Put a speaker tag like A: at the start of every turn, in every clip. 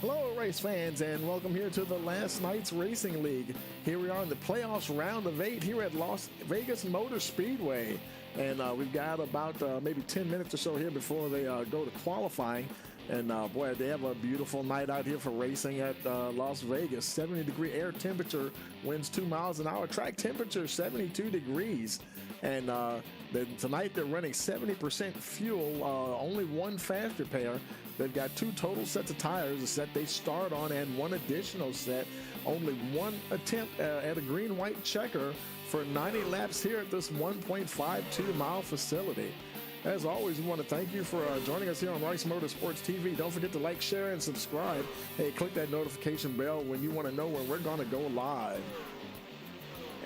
A: Hello, race fans, and welcome here to the Last Night's Racing League. Here we are in the playoffs round of 8 here at Las Vegas Motor Speedway. And we've got about maybe 10 minutes or so here before they go to qualifying. And boy, they have a beautiful night out here for racing at Las Vegas. 70-degree air temperature, winds 2 miles an hour. Track temperature 72 degrees. And tonight they're running 70% fuel, only one faster pair. They've got 2 total sets of tires, a set they start on and 1 additional set. Only 1 attempt at a green-white checker for 90 laps here at this 1.52-mile facility. As always, we want to thank you for joining us here on Rice Motorsports TV. Don't forget to like, share, and subscribe. Hey, click that notification bell when you want to know when we're going to go live.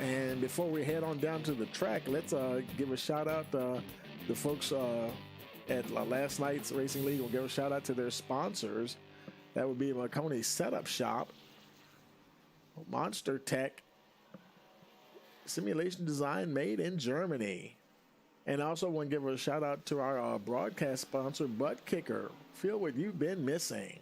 A: And before we head on down to the track, let's give a shout out to the folks at Last Night's Racing League. We'll give a shout out to their sponsors. That would be Marconi Setup Shop, Monster Tech, Simulation Design made in Germany. And I also want to give a shout out to our broadcast sponsor, Butt Kicker. Feel what you've been missing.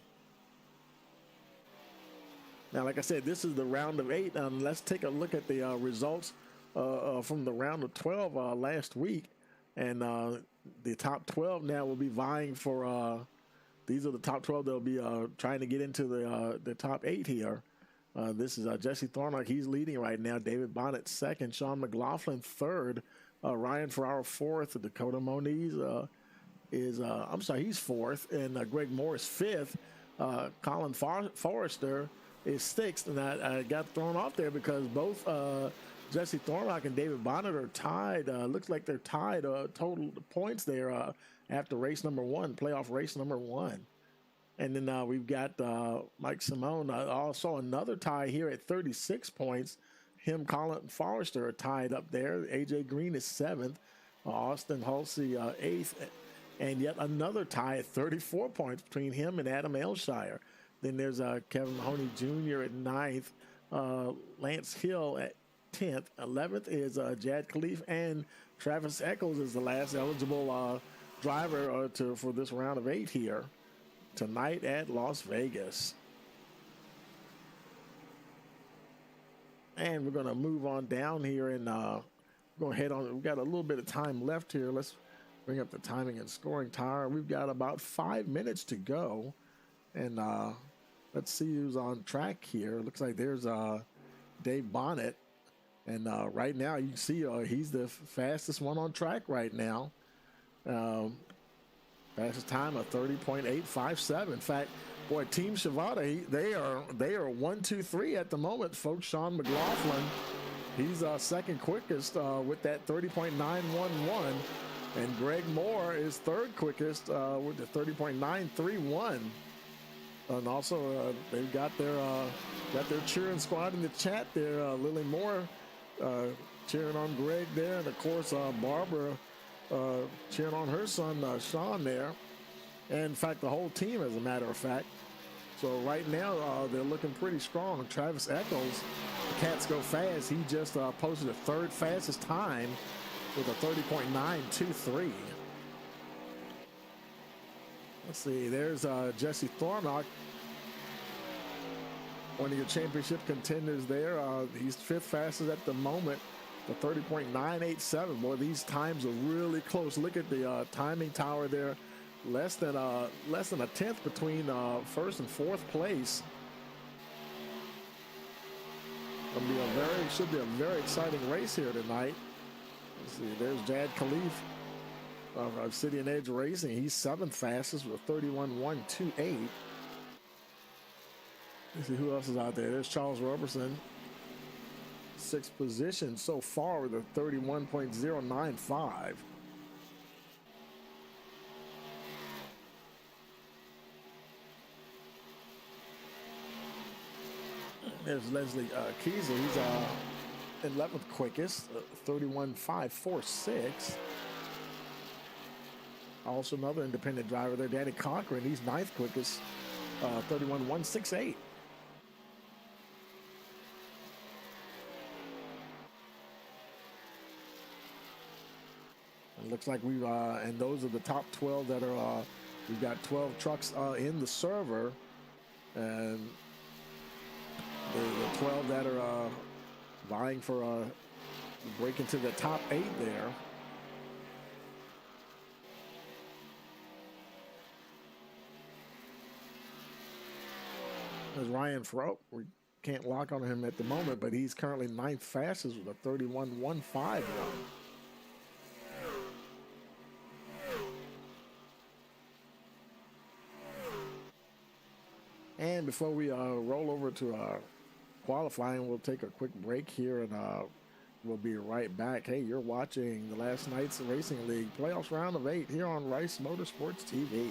A: Now, like I said, this is the round of 8. Let's take a look at the results from the round of 12 last week. And the top 12 now will be vying for, these are the top 12 that will be trying to get into the top 8 here. This is Jesse Thornock. He's leading right now. David Bonnet second. Sean McLaughlin third. Ryan Ferraro fourth. Dakota Moniz he's fourth. And Greg Morris fifth. Colin Forrester is sixth. And I got thrown off there because both Jesse Thornock and David Bonnet are tied. Looks like they're tied total points there after race number 1, playoff race number 1. And then we've got Mike Simone, also another tie here at 36 points. Him, Colin Forrester are tied up there. A.J. Green is 7th. Austin Hulsey 8th. And yet another tie at 34 points between him and Adam Elshire. Then there's Kevin Mahoney Jr. at 9th. Lance Hill at 10th. 11th is Jad Khalif, and Travis Eccles is the last eligible driver for this round of 8 here tonight at Las Vegas. And we're going to move on down here and go ahead on. We've got a little bit of time left here. Let's bring up the timing and scoring tower. We've got about 5 minutes to go. And let's see who's on track here. Looks like there's Dave Bonnet. And right now you can see he's the fastest one on track right now. Fastest time of 30.857. In fact, boy, Team Shivada, they are 1, 2, 3 at the moment, folks. Sean McLaughlin, he's second quickest with that 30.911, and Greg Moore is third quickest with the 30.931. And also they've got their cheering squad in the chat there. Lily Moore cheering on Greg there, and of course Barbara cheering on her son Sean there, and in fact the whole team, as a matter of fact. So right now they're looking pretty strong. Travis Eccles, the Cats go fast. He just posted the 3rd fastest time with a 30.923. Let's see, there's Jesse Thornock, one of your championship contenders there. He's 5th fastest at the moment, the 30.987. Boy, these times are really close. Look at the timing tower there. Less than a 10th between 1st and 4th place. Should be a very exciting race here tonight. Let's see, there's Jad Khalif of City and Edge Racing. He's 7th fastest with 31.128. Let's see who else is out there. There's Charles Robertson, 6th position so far with a 31.095. There's Leslie Kiesel. He's 11th quickest, 31.546. Also another independent driver there, Danny Cochran. He's 9th quickest, 31.168. It looks like we've, and those are the top 12 that are, we've got 12 trucks in the server. And the 12 that are vying for break into the top 8 there. There's Ryan Frope. We can't lock on him at the moment, but he's currently 9th fastest with a 31.15 run. And before we roll over to qualifying, we'll take a quick break here, and we'll be right back. Hey, you're watching the last night's Racing League Playoffs Round of 8 here on Rice Motorsports TV.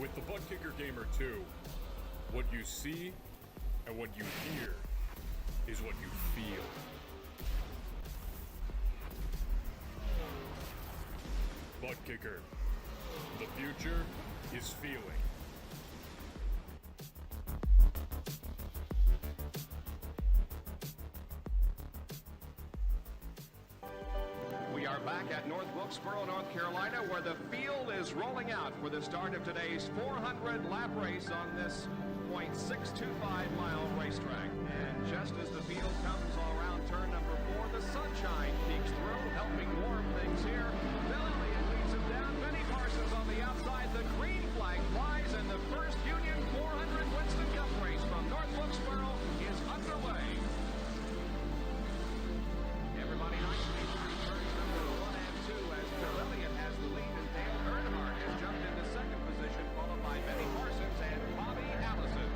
B: With the Butt Kicker Gamer 2, what you see and what you hear is what you feel. Butt Kicker. The future is feeling.
C: We are back at North Wilkesboro, North Carolina, where the field is rolling out for the start of today's 400-lap race on this .625-mile racetrack. And just as the field comes around turn number 4, the sunshine peeks through, helping warm things here. Bill Elliott leads him down. Benny Parsons on the outside. The green flag flies, and the first Union 400 Winston Cup race from North Wilkesboro is underway. Everybody nicely through turns number 1 and 2 as Bill Elliott has the lead, and Dale Earnhardt has jumped into second position, followed by Benny Parsons and Bobby Allison.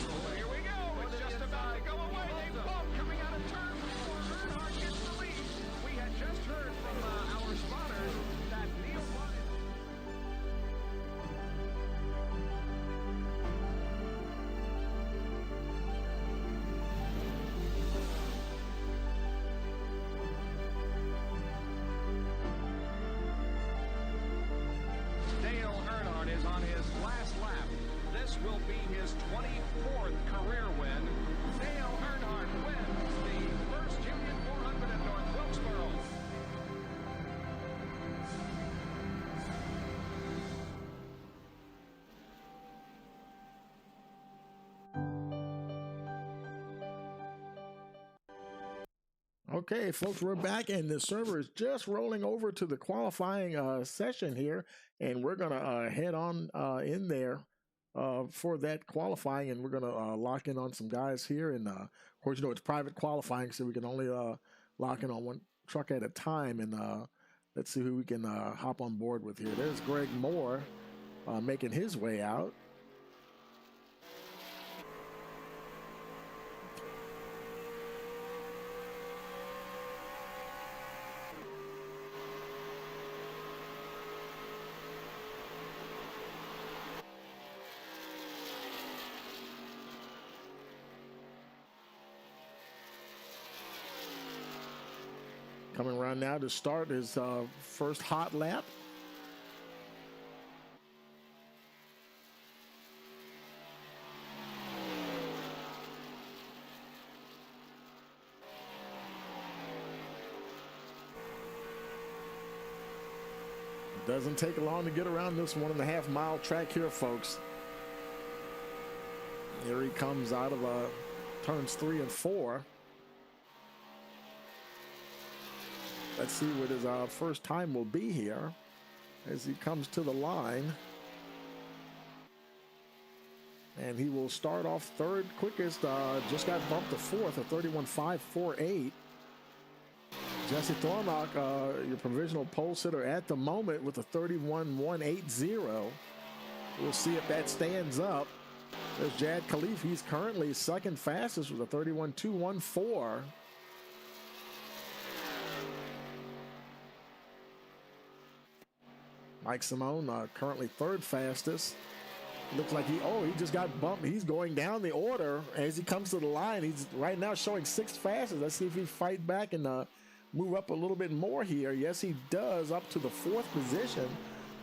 C: Oh, here we go. It's just about to go away. They bump coming out of turn 4. Earnhardt gets the lead. We had just heard from our spotters that Neil Ryan. Dale Earnhardt is on his last lap. This will be his 24th career win. Dale Earnhardt wins the first Union 400 in North Wilkesboro.
A: Okay, folks, we're back, and the server is just rolling over to the qualifying session here, and we're going to head on in there for that qualifying, and we're going to lock in on some guys here. And, of course, you know, it's private qualifying, so we can only lock in on one truck at a time, and let's see who we can hop on board with here. There's Greg Moore making his way out. Coming around now to start his first hot lap. Doesn't take long to get around this 1.5 mile track here, folks. Here he comes out of turns 3 and 4. Let's see what his first time will be here as he comes to the line. And he will start off third quickest, just got bumped to fourth, a 31.548. Jesse Thornock, your provisional pole sitter at the moment with a 31.180. We'll see if that stands up. There's Jad Khalif. He's currently second fastest with a 31.214. Mike Simone, currently third fastest Looks like he just got bumped. He's going down the order as he comes to the line. He's right now showing 6 fastest. Let's see if he fight back and move up a little bit more here. Yes, he does, up to the 4th position.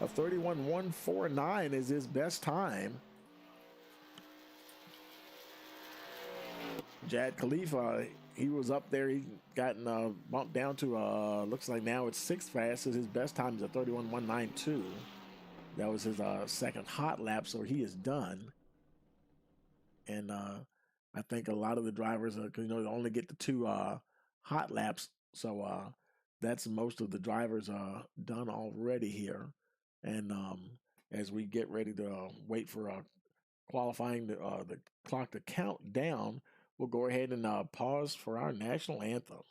A: A 31.149 is his best time. Jad Khalifa, he was up there. He gotten bumped down to looks like now it's 6th fastest. His best time is a 31.192. That was his second hot lap, so he is done. And I think a lot of the drivers, only get the 2 hot laps, so that's most of the drivers done already here. And as we get ready to wait for qualifying, the clock to count down, we'll go ahead and pause for our national anthem.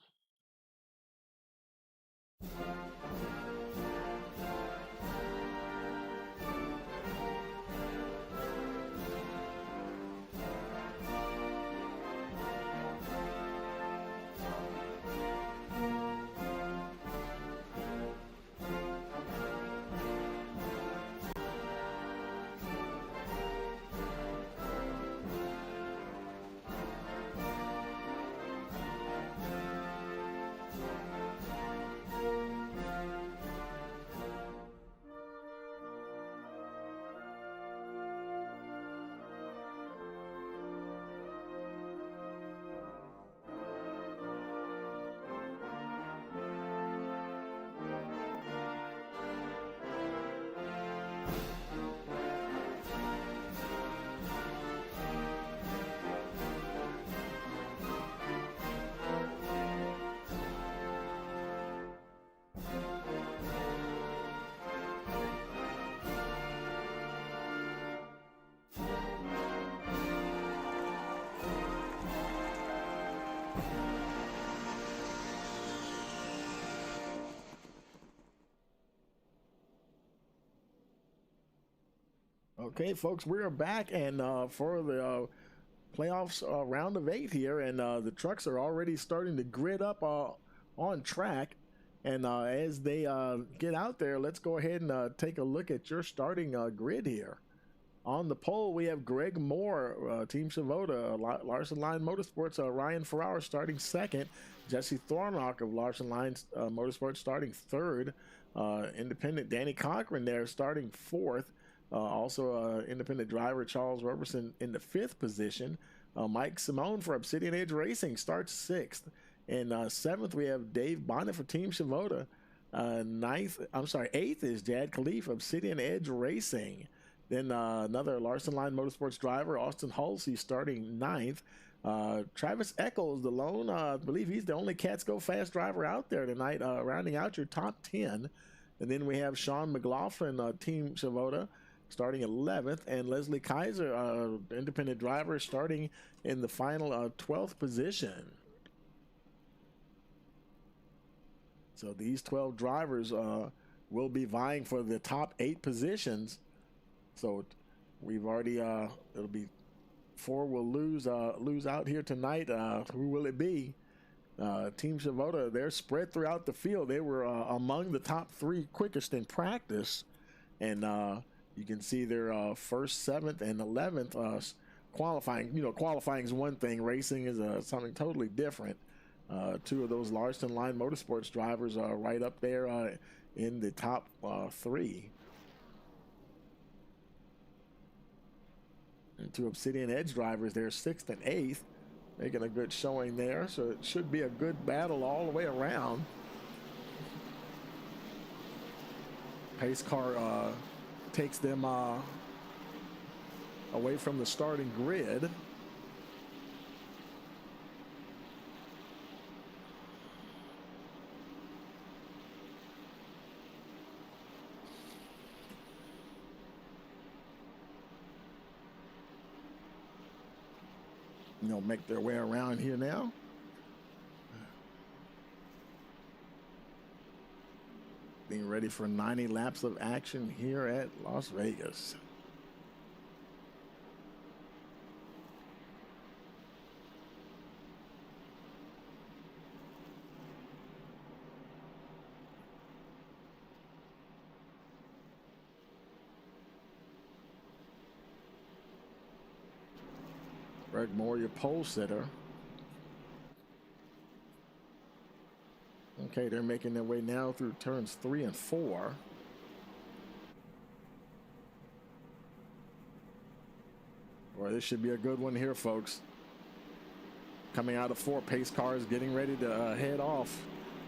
A: Okay, folks, we're back, and for the playoffs round of 8 here, and the trucks are already starting to grid up on track. And as they get out there, let's go ahead and take a look at your starting grid here. On the pole, we have Greg Moore, Team Shavoda, Larson Line Motorsports, Ryan Ferrara starting 2nd, Jesse Thornock of Larson Line Motorsports starting 3rd, independent Danny Cochran there starting 4th. Also, independent driver Charles Roberson in the 5th position. Mike Simone for Obsidian Edge Racing starts 6th. And 7th, we have Dave Bonnet for Team Shavoda. 8th is Jad Khalif, Obsidian Edge Racing. Then another Larson Line Motorsports driver, Austin Halsey, starting 9th. Travis Eccles, the lone, I believe he's the only Cats Go Fast driver out there tonight, rounding out your top 10. And then we have Sean McLaughlin, Team Shavoda, starting 11th, and Leslie Kaiser, independent driver, starting in the final 12th position. So these 12 drivers will be vying for the top 8 positions. So we've already, it'll be 4 will lose out here tonight. Who will it be? Team Shavoda, they're spread throughout the field. They were among the top 3 quickest in practice, and you can see their 1st, 7th, and 11th qualifying. Qualifying is one thing. Racing is something totally different. 2 of those Larson Line Motorsports drivers are right up there in the top 3. And 2 Obsidian Edge drivers, they're 6th and 8th, making a good showing there. So it should be a good battle all the way around. Pace car takes them away from the starting grid. Make their way around here now. Being ready for 90 laps of action here at Las Vegas. Greg Moore, your pole sitter. Okay, they're making their way now through turns 3 and 4. Boy, this should be a good one here, folks. Coming out of 4, pace cars getting ready to head off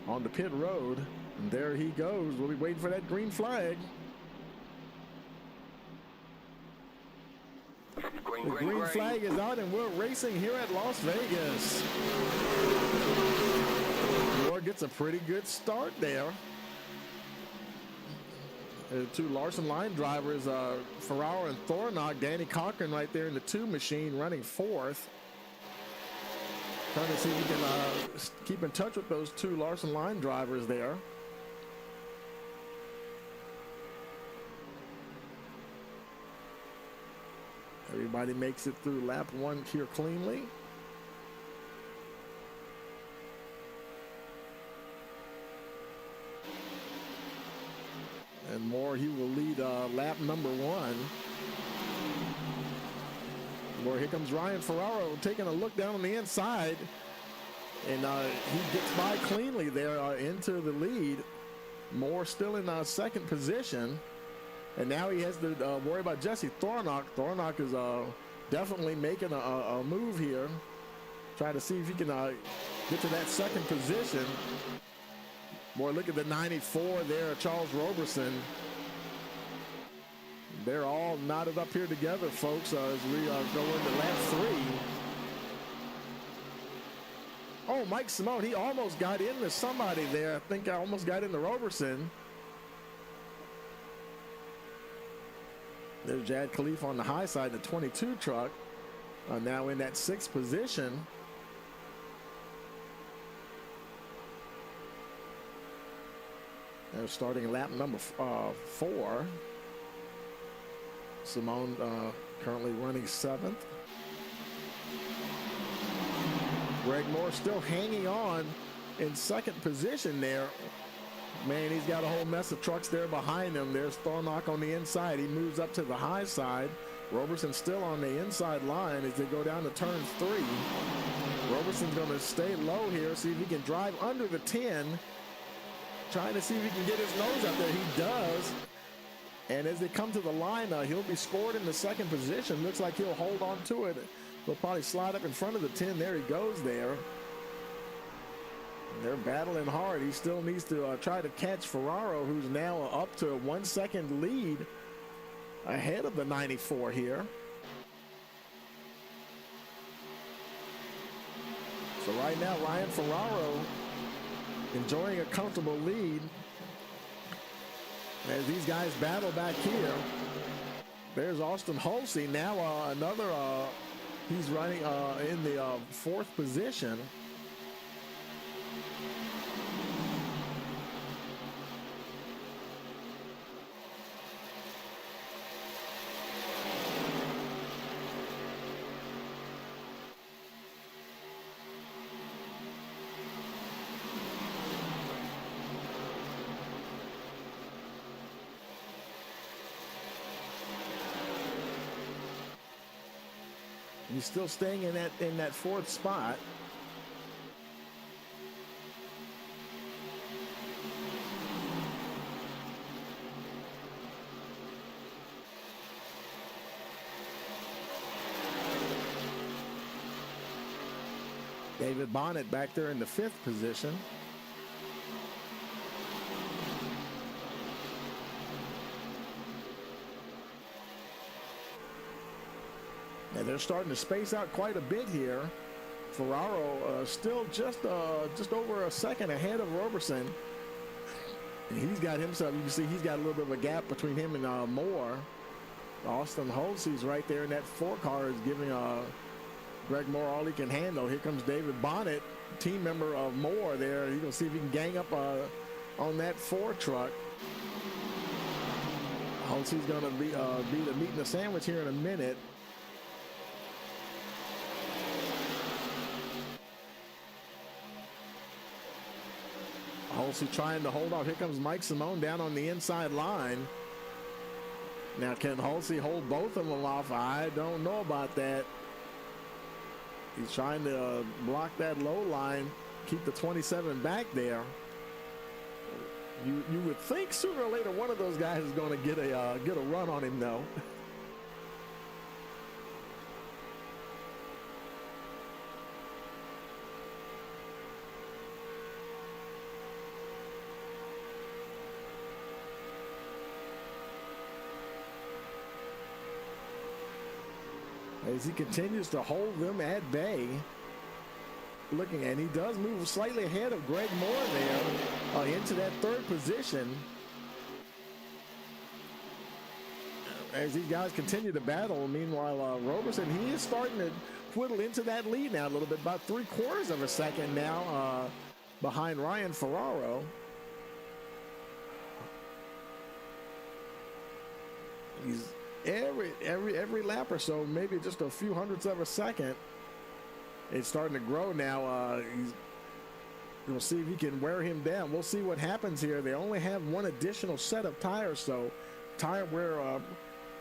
A: on the pit road. And there he goes. We'll be waiting for that green flag. The green flag is out, and we're racing here at Las Vegas. Moore gets a pretty good start there. The 2 Larson line drivers, Ferraro and Thornock. Danny Cochran right there in the 2 machine running 4th. Trying to see if he can keep in touch with those 2 Larson line drivers there. Everybody makes it through lap 1 here cleanly. And Moore, he will lead lap number 1. Moore, here comes Ryan Ferraro taking a look down on the inside. And he gets by cleanly there into the lead. Moore still in 2nd position. And now he has to worry about Jesse Thornock. Thornock is definitely making a move here. Trying to see if he can get to that 2nd position. Boy, look at the 94 there, Charles Roberson. They're all knotted up here together, folks, as we go into lap 3. Oh, Mike Simone, he almost got into somebody there. I think I almost got into Roberson. There's Jad Khalif on the high side, the 22 truck, now in that 6th position. They're starting lap number 4. Simone currently running 7th. Greg Moore still hanging on in 2nd position there. Man, he's got a whole mess of trucks there behind him. There's Thornock on the inside. He moves up to the high side. Roberson still on the inside line as they go down to turn 3. Roberson's going to stay low here, see if he can drive under the 10. Trying to see if he can get his nose up there. He does. And as they come to the line, he'll be scored in the 2nd position. Looks like he'll hold on to it. He'll probably slide up in front of the 10. There he goes there. They're battling hard. He still needs to try to catch Ferraro, who's now up to a 1 second lead ahead of the 94 here. So right now, Ryan Ferraro enjoying a comfortable lead as these guys battle back here. There's Austin Hulsey, now another, he's running in the 4th position. He's still staying in that 4th spot. David Bonnet back there in the 5th position. And they're starting to space out quite a bit here. Ferraro still just over a second ahead of Roberson. And he's got himself, you can see he's got a little bit of a gap between him and Moore. Austin Hulsey's right there in that 4 car is giving Greg Moore all he can handle. Here comes David Bonnet, team member of Moore there. He's going to see if he can gang up on that 4 truck. Hulsey's going to be the meat and the sandwich here in a minute. Hulsey trying to hold off. Here comes Mike Simone down on the inside line. Now, can Hulsey hold both of them off? I don't know about that. He's trying to block that low line, keep the 27 back there. You would think sooner or later one of those guys is going to get a run on him, though. As he continues to hold them at bay. Looking, and he does move slightly ahead of Greg Moore there into that third position. As these guys continue to battle, meanwhile, Roberson, he is starting to whittle into that lead now a little bit, about 3/4 of a second now behind Ryan Ferraro. He's every lap or so, maybe just a few hundredths of a second. It's starting to grow now. We'll see if he can wear him down. We'll see what happens here. They only have one additional set of tires, so tire wear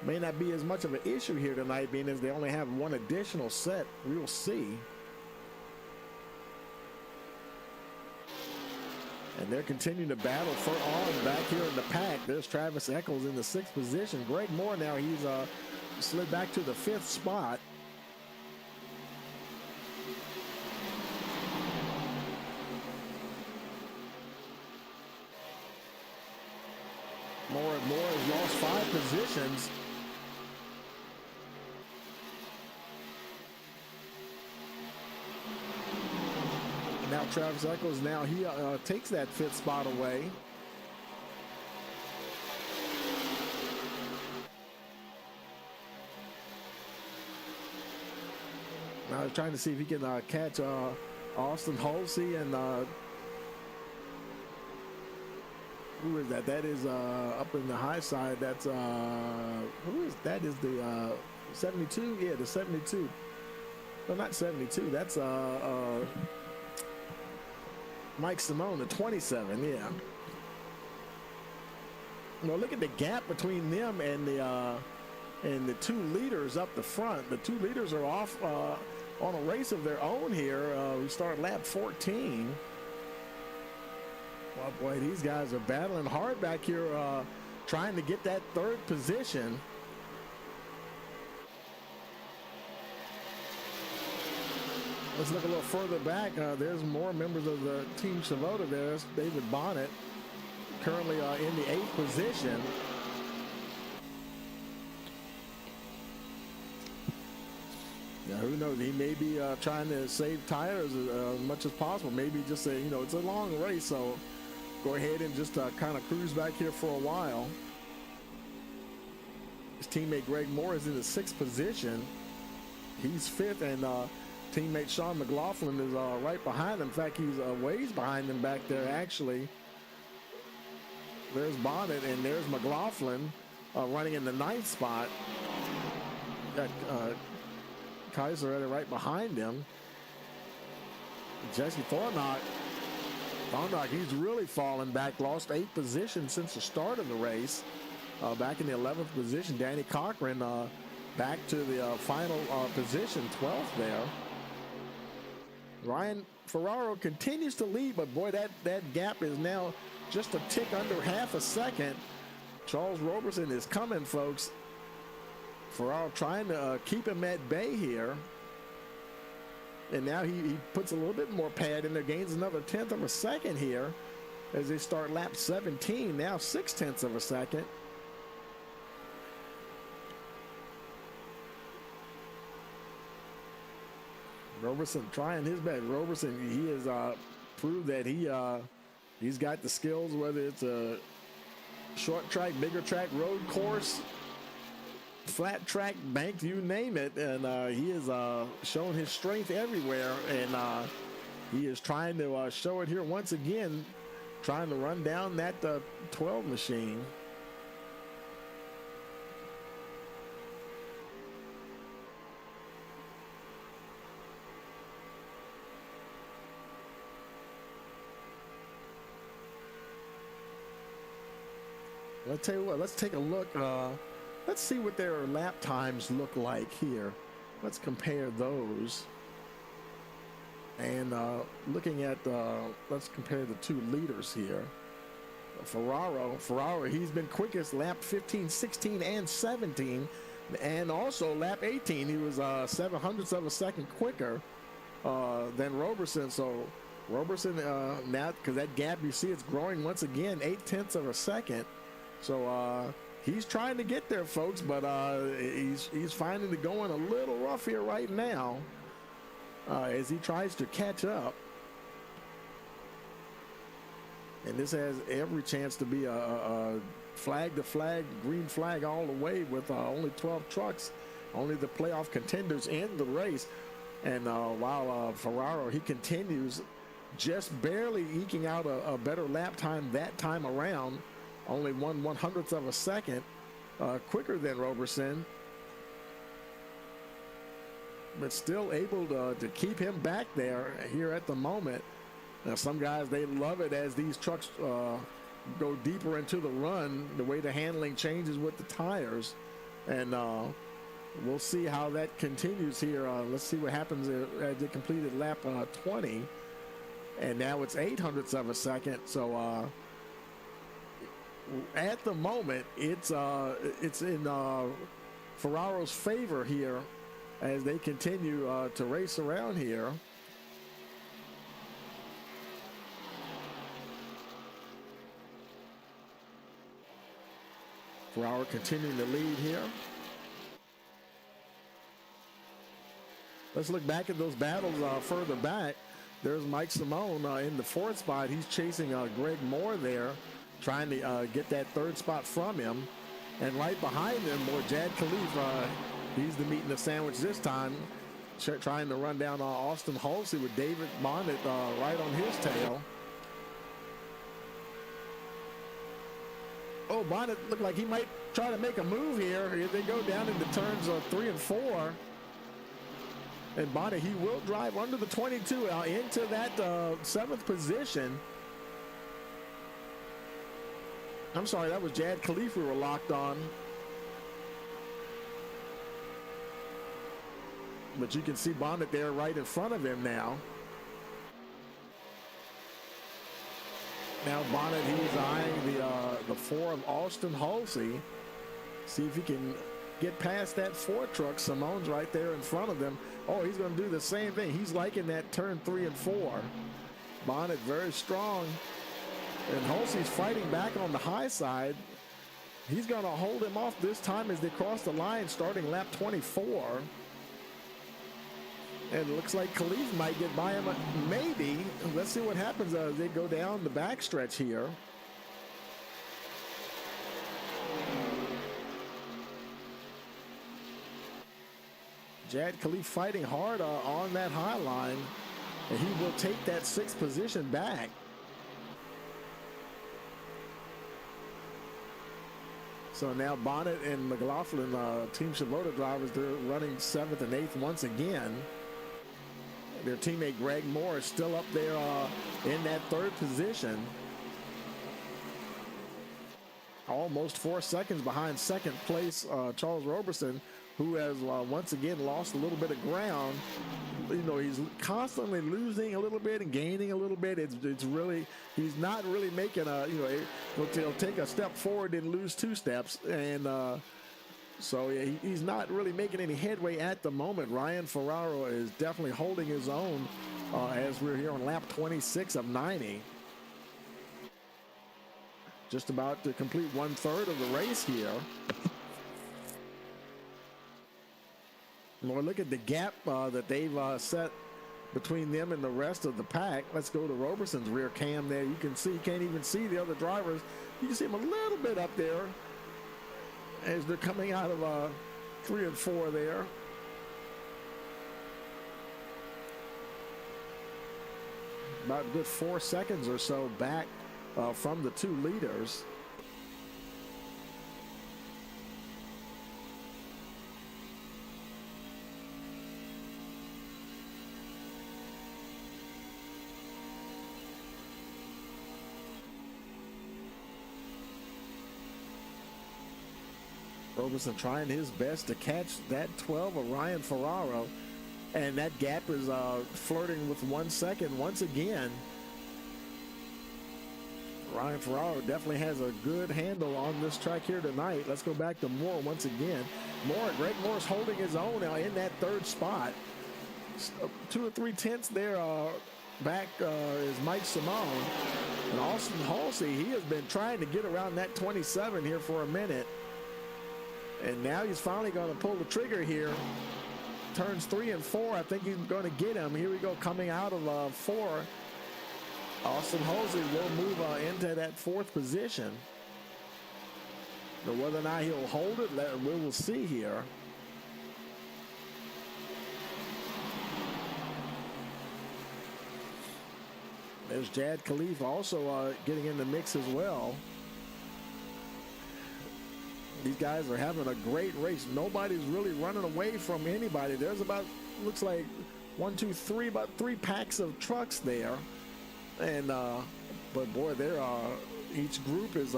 A: may not be as much of an issue here tonight, being as they only have one additional set. We will see. And they're continuing to battle for on back here in the pack. There's Travis Eccles in the 6th position. Greg Moore now, he's slid back to the 5th spot. Moore has lost 5 positions. Now Travis Eccles, now he takes that 5th spot away. Now he's trying to see if he can catch Austin Halsey and who is that? That is up in the high side. That's who is that? Is the 72? Yeah, the 72. No, not 72. That's Mike Simone, the 27. Yeah. Well, look at the gap between them and the 2 leaders up the front. The 2 leaders are off on a race of their own here. We start lap 14. Well, boy, these guys are battling hard back here, trying to get that 3rd position. Let's look a little further back. There's more members of the Team Shimoda there. There's David Bonnet, currently in the 8th position. Now, who knows? He may be trying to save tires as much as possible. Maybe just say, it's a long race, so go ahead and just kind of cruise back here for a while. His teammate Greg Moore is in the 6th position. He's 5th, and teammate Sean McLaughlin is right behind him. In fact, he's ways behind him back there, actually. There's Bonnet, and there's McLaughlin running in the 9th spot. Got Kaiser right behind him. Jesse Thornock, he's really fallen back. Lost 8 positions since the start of the race. Back in the 11th position. Danny Cochran back to the final position, 12th there. Ryan Ferraro continues to lead, but boy, that gap is now just a tick under half a second. Charles Roberson is coming, folks. Ferraro trying to keep him at bay here. And now he puts a little bit more pad in there, gains another 1/10 of a second here as they start lap 17, now 6/10 of a second. Roberson trying his best. Roberson, he has proved that he's got the skills, whether it's a short track, bigger track, road course, flat track, banked, you name it, and he has shown his strength everywhere, and he is trying to show it here once again, trying to run down that 12 machine. I'll tell you what, let's take a look. Let's see what their lap times look like here. Let's compare those. And looking at, let's compare the two leaders here. Ferraro, he's been quickest lap 15, 16, and 17. And also lap 18, he was 7/100ths of a second quicker than Roberson. So Roberson now, because that gap you see it's growing once again, 0.8 of a second. So he's trying to get there, folks, but he's finding it going a little rough here right now as he tries to catch up. And this has every chance to be a flag to flag, green flag all the way with only 12 trucks, only the playoff contenders in the race. And while Ferraro, he continues just barely eking out a better lap time that time around, only 1/100th of a second quicker than Roberson, but still able to keep him back there here at the moment. Now, some guys, they love it as these trucks go deeper into the run, the way the handling changes with the tires. And we'll see how that continues here. Let's see what happens as they completed lap 20. And now it's 0.8 of a second. So at the moment, it's in Ferraro's favor here as they continue to race around here. Ferraro continuing to lead here. Let's look back at those battles further back. There's Mike Simone in the fourth spot. He's chasing Greg Moore there, trying to get that third spot from him. And right behind him, Jad Khalif, he's the meat in the sandwich this time, trying to run down Austin Halsey with David Bonnet right on his tail. Oh, Bonnet looked like he might try to make a move here. Here they go down into turns 3 and 4. And Bonnet, he will drive under the 22 into that 7th position. I'm sorry, that was Jad Khalif we were locked on. But you can see Bonnet there right in front of him now. Now Bonnet, he's eyeing the 4 of Austin Halsey. See if he can get past that 4 truck. Simone's right there in front of them. Oh, he's going to do the same thing. He's liking that turn 3 and 4. Bonnet very strong. And Halsey's fighting back on the high side. He's going to hold him off this time as they cross the line starting lap 24. And it looks like Khalif might get by him. Maybe. Let's see what happens as they go down the backstretch here. Jad Khalif fighting hard on that high line. And he will take that 6th position back. So now Bonnet and McLaughlin, Team Shibota drivers, they're running 7th and 8th once again. Their teammate Greg Moore is still up there in that 3rd position. Almost 4 seconds behind 2nd place Charles Roberson, who has once again lost a little bit of ground. You know, he's constantly losing a little bit and gaining a little bit. It's really, he's not really making he'll take a step forward and lose 2 steps. And so yeah, he's not really making any headway at the moment. Ryan Ferraro is definitely holding his own as we're here on lap 26 of 90. Just about to complete 1/3 of the race here. Lord, look at the gap that they've set between them and the rest of the pack. Let's go to Roberson's rear cam there. You can see, you can't even see the other drivers. You can see them a little bit up there as they're coming out of 3 and 4 there. About a good 4 seconds or so back from the 2 leaders. Roberson trying his best to catch that 12 of Ryan Ferraro. and that gap is flirting with 1 second once again. Ryan Ferraro definitely has a good handle on this track here tonight. Let's go back to Moore once again. Greg Moore's holding his own now in that third spot. 2 or 3 tenths there back is Mike Simone. And Austin Halsey, he has been trying to get around that 27 here for a minute. And now he's finally going to pull the trigger here. Turns 3 and 4. I think he's going to get him. Here we go, coming out of 4. Austin Halsey will move into that 4th position. But whether or not he'll hold it, we will see here. There's Jad Khalif also getting in the mix as well. These guys are having a great race. Nobody's really running away from anybody. There's about, looks like 1, 2, 3, about 3 packs of trucks there. And but boy, each group is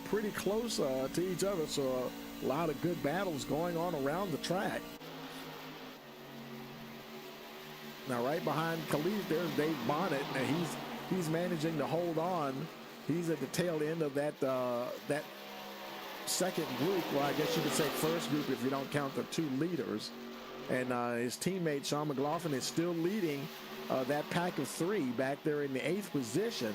A: pretty close to each other. So a lot of good battles going on around the track. Now right behind Khalif, there's Dave Bonnet, and he's managing to hold on. He's at the tail end of that that second group. Well, I guess you could say first group if you don't count the 2 leaders. And his teammate Sean McLaughlin is still leading that pack of 3 back there in the 8th position.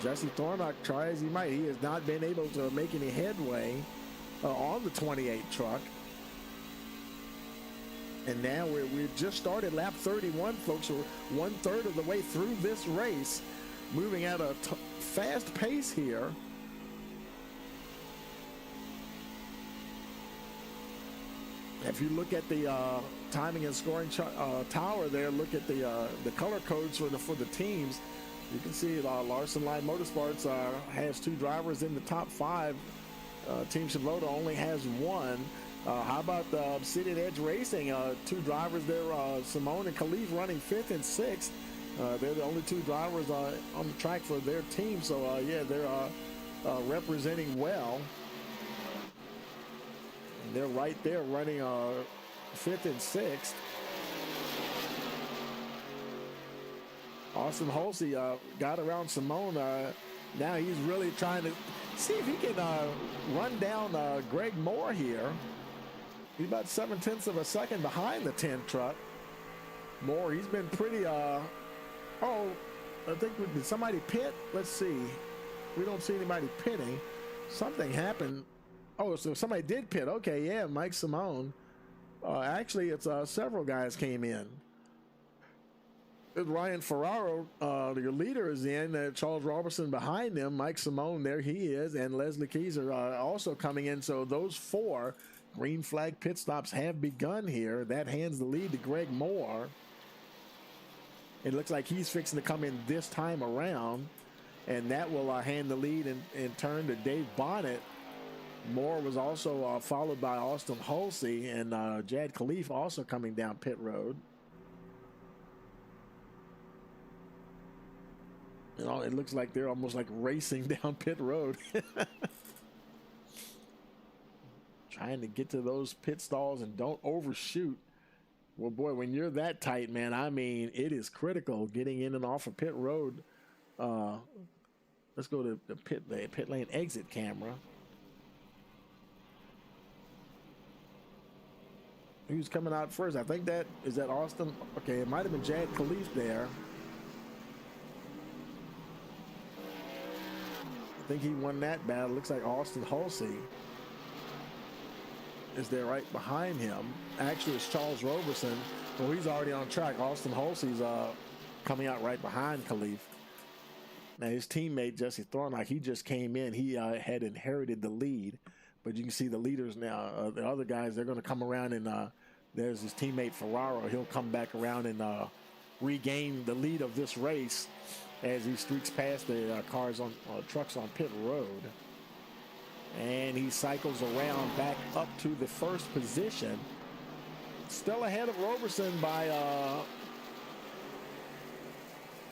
A: Jesse Thornock, try as he might, he has not been able to make any headway on the 28 truck. And now we've just started lap 31, folks. We're 1/3 of the way through this race, moving at a fast pace here. If you look at the timing and scoring tower there, look at the color codes for the teams. You can see Larson Line Motorsports has 2 drivers in the top 5. Team Shimoda only has 1. How about Obsidian Edge Racing? 2 drivers there, Simone and Khalif running 5th and 6th. They're the only 2 drivers on the track for their team. So yeah, they're representing well. And they're right there running 5th and 6th. Austin Halsey got around Simone. Now he's really trying to see if he can run down Greg Moore here. He's about 7/10 of a second behind the 10 truck. Moore, he's been pretty, I think, did somebody pit? Let's see. We don't see anybody pitting. Something happened. Oh, so somebody did pit. Okay, yeah, Mike Simone. Actually, it's several guys came in. Ryan Ferraro, your leader, is in. Charles Robertson behind him. Mike Simone, there he is. And Leslie Keys are also coming in. So those 4 green flag pit stops have begun here. That hands the lead to Greg Moore. It looks like he's fixing to come in this time around. And that will hand the lead in turn to Dave Bonnet. Moore was also followed by Austin Halsey, and Jad Khalif also coming down pit road. You know, it looks like they're almost like racing down pit road. Trying to get to those pit stalls and don't overshoot. Well, boy, when you're that tight, man, I mean, it is critical getting in and off of pit road. Let's go to the pit lane exit camera. Who's coming out first? I think is that Austin. Okay, it might have been Jad Khalif there. I think he won that battle. Looks like Austin Halsey is there right behind him. Actually, it's Charles Roberson. Well, he's already on track. Austin Halsey's coming out right behind Khalif. Now, his teammate, Jesse Thornock, he just came in. He had inherited the lead. But you can see the leaders now. The other guys, they're going to come around, and there's his teammate Ferraro. He'll come back around and regain the lead of this race as he streaks past the trucks on pit road. And he cycles around back up to the 1st position. Still ahead of Roberson by,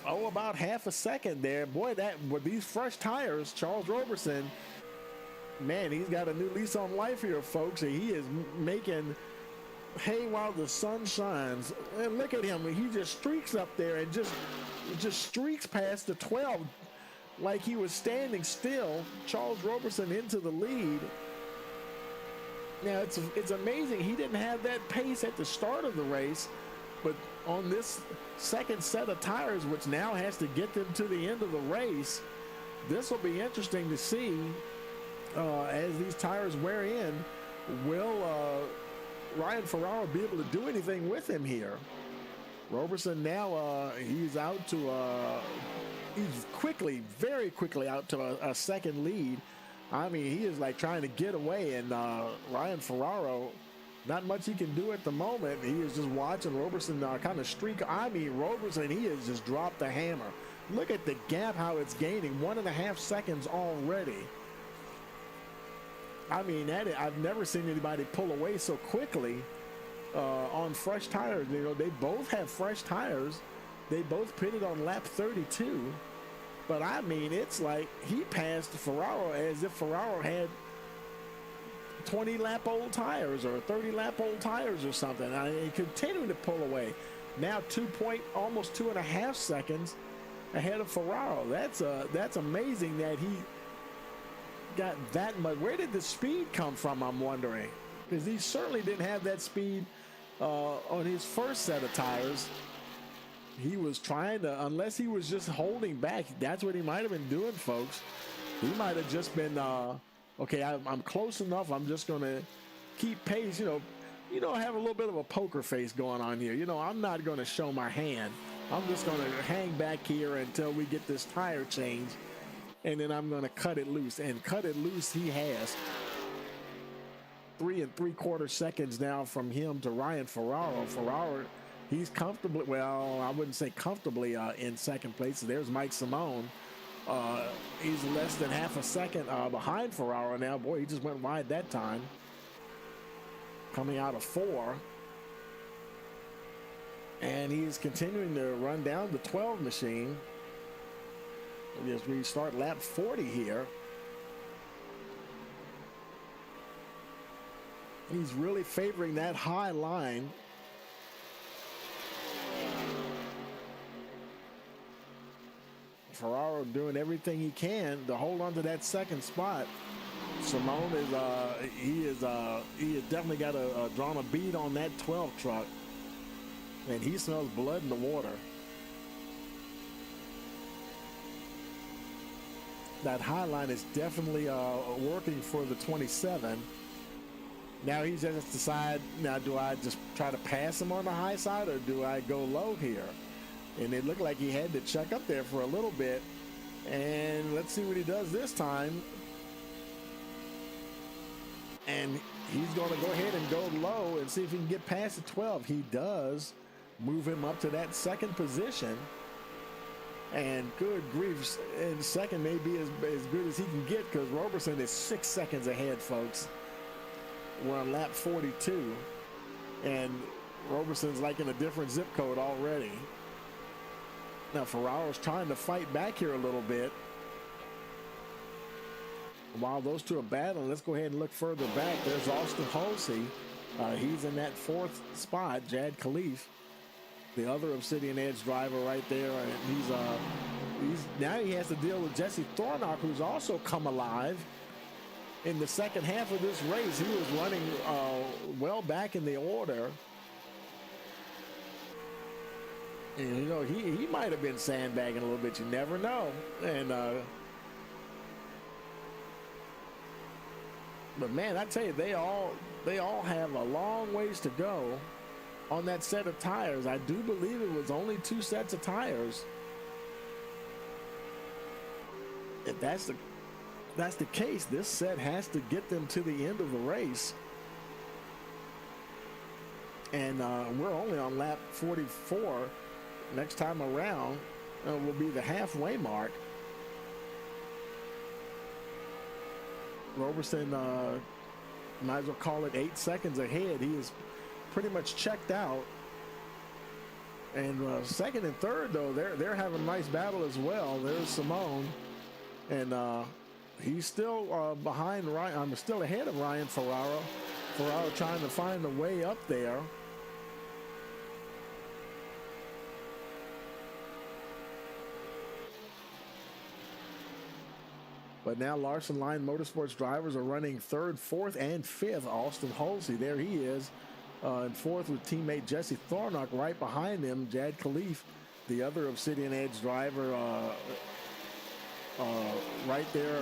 A: about half a second there. Boy, with these fresh tires, Charles Roberson, man, he's got a new lease on life here, folks. He is making hey while the sun shines. And look at him. He just streaks up there and just streaks past the 12 like he was standing still. Charles Roberson into the lead. Now, it's amazing. He didn't have that pace at the start of the race, but on this second set of tires, which now has to get them to the end of the race, this will be interesting to see as these tires wear in. Will Ryan Ferraro be able to do anything with him here? Roberson now, he's out to, he's quickly, very quickly out to a second lead. I mean, he is like trying to get away, and Ryan Ferraro, not much he can do at the moment. He is just watching Roberson kind of streak. I mean, Roberson, he has just dropped the hammer. Look at the gap, how it's gaining, 1.5 seconds already. I mean, I've never seen anybody pull away so quickly on fresh tires. You know, they both have fresh tires. They both pitted on lap 32. But I mean, it's like he passed Ferraro as if Ferraro had 20 lap old tires or 30 lap old tires or something. I mean, continuing to pull away. Now almost 2.5 seconds ahead of Ferraro. That's amazing that he got that much. Where did the speed come from, I'm wondering? Because he certainly didn't have that speed on his first set of tires. He was trying to, unless he was just holding back, that's what he might have been doing, folks. He might have just been, okay, I'm close enough. I'm just going to keep pace. You know, have a little bit of a poker face going on here. You know, I'm not going to show my hand. I'm just going to hang back here until we get this tire change, and then I'm going to cut it loose. And cut it loose he has. 3 3/4 seconds now from him to Ryan Ferraro. Ferraro, he's comfortably, well, I wouldn't say comfortably in second place. There's Mike Simone. He's less than half a second behind Ferraro now. Boy, he just went wide that time. Coming out of 4. And he's continuing to run down the 12 machine. As we start lap 40 here. He's really favoring that high line. Ferraro doing everything he can to hold on to that second spot. Simone is he has definitely got drawn a bead on that 12 truck, and he smells blood in the water. That high line is definitely working for the 27. Now he just decide, now do I just try to pass him on the high side, or do I go low here? And it looked like he had to check up there for a little bit. And let's see what he does this time. And he's going to go ahead and go low and see if he can get past the 12. He does move him up to that second position. And good grief, and second may be as good as he can get, because Roberson is 6 seconds ahead, folks. We're on lap 42. And Roberson's like in a different zip code already. Now Ferraro's trying to fight back here a little bit. While those two are battling, let's go ahead and look further back. There's Austin Halsey. He's in that 4th spot. Jad Khalif, the other Obsidian Edge driver right there. And now he has to deal with Jesse Thornock, who's also come alive in the second half of this race. He was running well back in the order. And, you know, he might have been sandbagging a little bit. You never know. And but man, I tell you, they all have a long ways to go on that set of tires. I do believe it was only 2 sets of tires. If that's the case, this set has to get them to the end of the race. And we're only on lap 44. Next time around will be the halfway mark. Roberson might as well call it 8 seconds ahead. He is pretty much checked out. And second and third, though, they're having a nice battle as well. There's Simone, and he's still behind Ryan. I'm still ahead of Ryan Ferraro. Ferraro trying to find a way up there. But now Larson Line Motorsports drivers are running third, fourth, and fifth. Austin Halsey, there he is, in fourth with teammate Jesse Thornock right behind him. Jad Khalif, the other Obsidian Edge driver, right there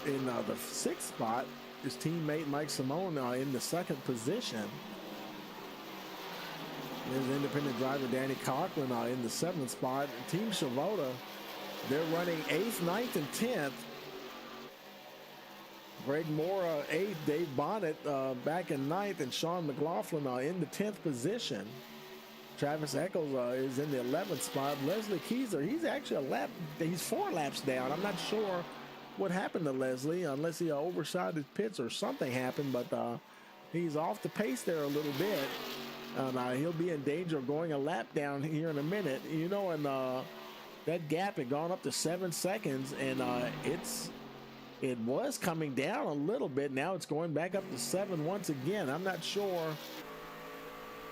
A: in the sixth spot. His teammate Mike Simone in the second position. There's independent driver Danny Coughlin in the seventh spot. Team Shavoda, they're running eighth, ninth, and 10th. Greg Moore, 8th, Dave Bonnet back in 9th, and Sean McLaughlin in the 10th position. Travis Eccles is in the 11th spot. Leslie Keyser, he's actually he's 4 laps down. I'm not sure what happened to Leslie, unless he overshot his pits or something happened, but he's off the pace there a little bit. And he'll be in danger of going a lap down here in a minute. You know, and that gap had gone up to 7 seconds, and it was coming down a little bit. Now it's going back up to 7 once again. I'm not sure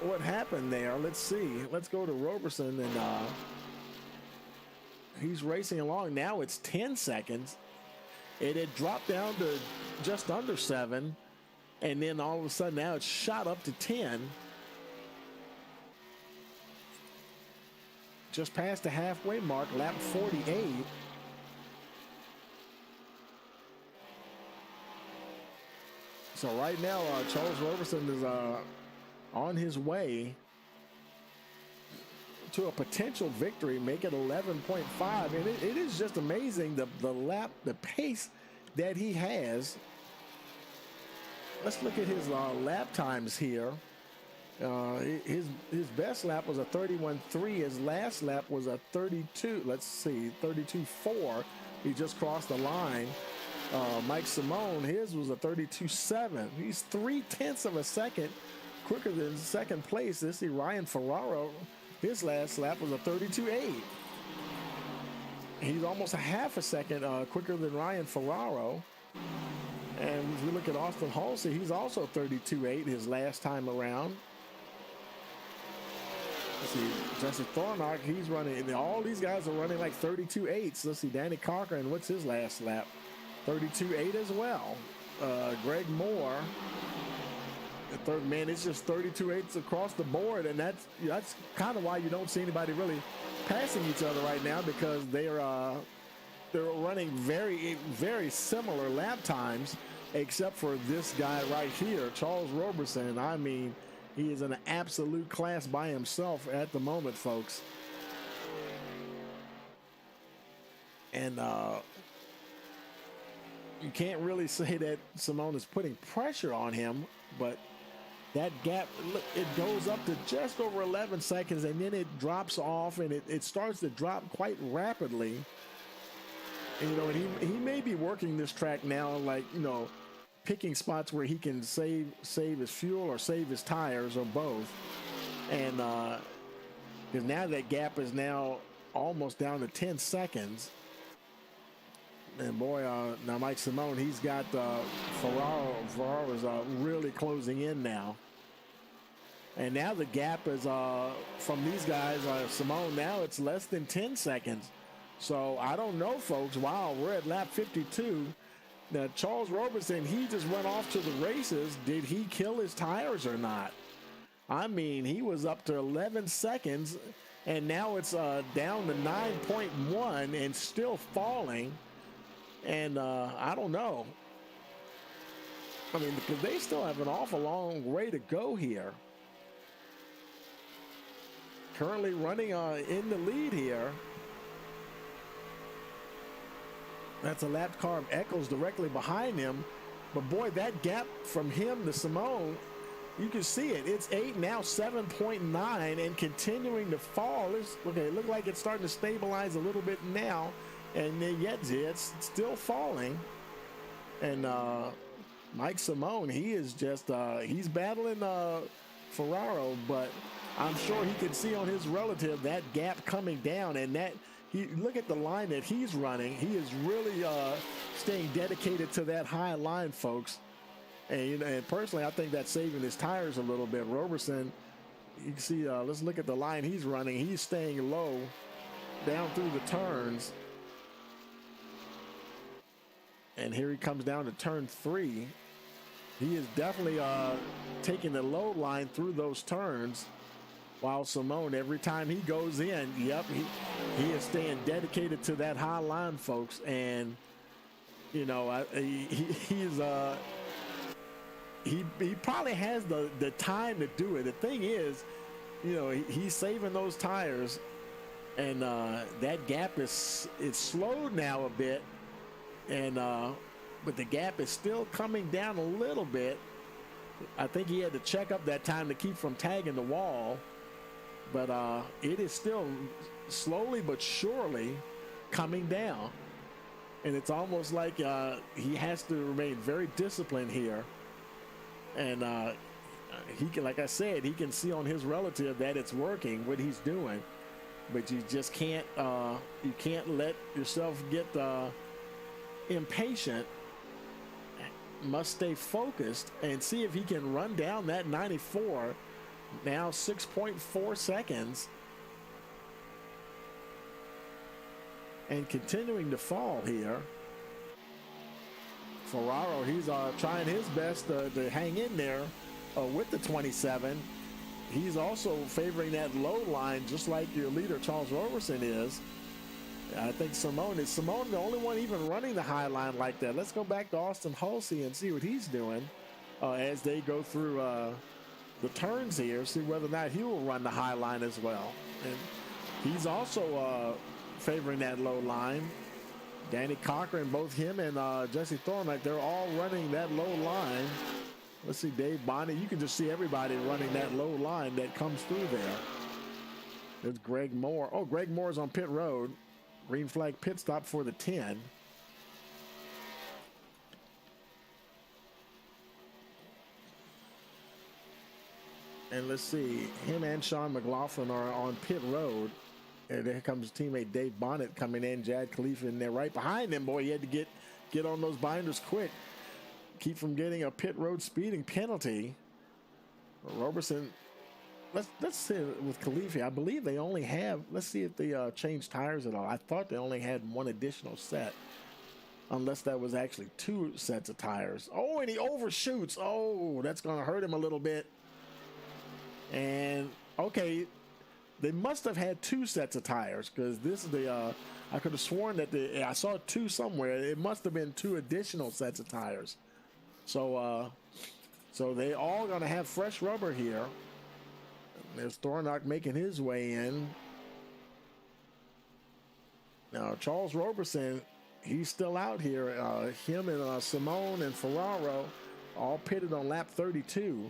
A: what happened there. Let's see. Let's go to Roberson, and he's racing along. Now it's 10 seconds. It had dropped down to just under 7, and then all of a sudden now it's shot up to 10. Just past the halfway mark, lap 48. So right now, Charles Roberson is on his way to a potential victory, make it 11.5. And it is just amazing the pace that he has. Let's look at his lap times here. His best lap was a 31.3. His last lap was a 32. Let's see, 32.4. He just crossed the line. Mike Simone, his was a 32.7. He's 0.3 of a second quicker than second place. Let's see, Ryan Ferraro, his last lap was a 32.8. He's almost a half a second quicker than Ryan Ferraro. And if we look at Austin Halsey, he's also 32.8 his last time around. Let's see, Jesse Thornock, he's running, all these guys are running like 32.8s. Let's see, Danny Cochran, what's his last lap? 32.8 as well. Greg Moore, the third man, it's just 32.8s across the board, and that's kind of why you don't see anybody really passing each other right now, because they're running very, very similar lap times, except for this guy right here, Charles Roberson. I mean, he is in an absolute class by himself at the moment, folks. And you can't really say that Simone is putting pressure on him, but that gap, it goes up to just over 11 seconds, and then it drops off, and it starts to drop quite rapidly. And, you know, he may be working this track now, like, you know, picking spots where he can save his fuel or save his tires, or both. And because now that gap is now almost down to 10 seconds. And boy, now Mike Simone, he's got Ferraro's really closing in now. And now the gap is from these guys, Simone, now it's less than 10 seconds. So I don't know, folks. Wow, we're at lap 52. Now, Charles Roberson, he just went off to the races. Did he kill his tires or not? I mean, he was up to 11 seconds, and now it's down to 9.1 and still falling. And I don't know. I mean, because they still have an awful long way to go here. Currently running in the lead here. That's a lap car of Eccles directly behind him. But boy, that gap from him to Simone, you can see it. It's 8, now 7.9, and continuing to fall. Okay, it looks like it's starting to stabilize a little bit now. And then yet it's still falling. And Mike Simone, he is just, he's battling Ferraro, but I'm sure he can see on his relative that gap coming down, and that, look at the line that he's running. He is really staying dedicated to that high line, folks. And, you know, and personally, I think that's saving his tires a little bit. Roberson, you can see, let's look at the line he's running. He's staying low down through the turns. And here he comes down to turn 3. He is definitely taking the low line through those turns. While Simone, every time he goes in, yep, he is staying dedicated to that high line, folks. And, you know, he probably has the time to do it. The thing is, you know, he's saving those tires, and that gap it's slowed now a bit, and but the gap is still coming down a little bit. I think he had to check up that time to keep from tagging the wall, but it is still slowly but surely coming down, and it's almost like he has to remain very disciplined here. And he can, like I said, he can see on his relative that it's working, what he's doing, but you just can't, you can't let yourself get impatient. Must stay focused and see if he can run down that 94. Now 6.4 seconds, and continuing to fall here. Ferraro, he's trying his best to hang in there with the 27. He's also favoring that low line, just like your leader Charles Roberson is. I think Simone the only one even running the high line like that. Let's go back to Austin Hulsey and see what he's doing as they go through the turns here, see whether or not he will run the high line as well. And he's also favoring that low line. Danny Cochran, both him and Jesse Thornton, they're all running that low line. Let's see, Dave Bonnet. You can just see everybody running that low line that comes through there. There's Greg Moore. Oh, Greg Moore's on pit road. Green flag pit stop for the 10. And let's see, him and Sean McLaughlin are on pit road. And there comes teammate Dave Bonnet coming in. Jad Khalifa in there right behind him. Boy, he had to get on those binders quick. Keep from getting a pit road speeding penalty. Roberson, let's see with Khalifa. I believe they only have, let's see if they changed tires at all. I thought they only had one additional set. Unless that was actually 2 sets of tires. Oh, and he overshoots. Oh, that's going to hurt him a little bit. And, okay, they must have had 2 sets of tires, because this is the, I could have sworn that I saw 2 somewhere. It must have been 2 additional sets of tires. So, so they all going to have fresh rubber here. There's Thornock making his way in. Now, Charles Roberson, he's still out here. Him and Simone and Ferraro all pitted on lap 32.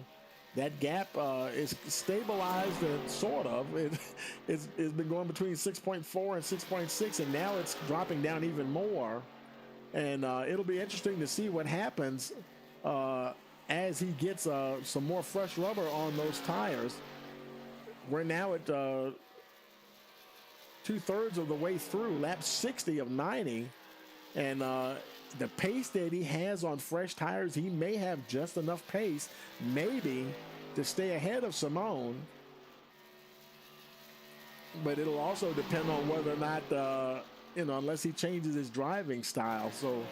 A: That gap is stabilized and sort of. It's been going between 6.4 and 6.6, and now it's dropping down even more. And it'll be interesting to see what happens as he gets some more fresh rubber on those tires. We're now at 2/3 of the way through, lap 60 of 90. And the pace that he has on fresh tires, he may have just enough pace, maybe, to stay ahead of Simone. But it'll also depend on whether or not, you know, unless he changes his driving style. So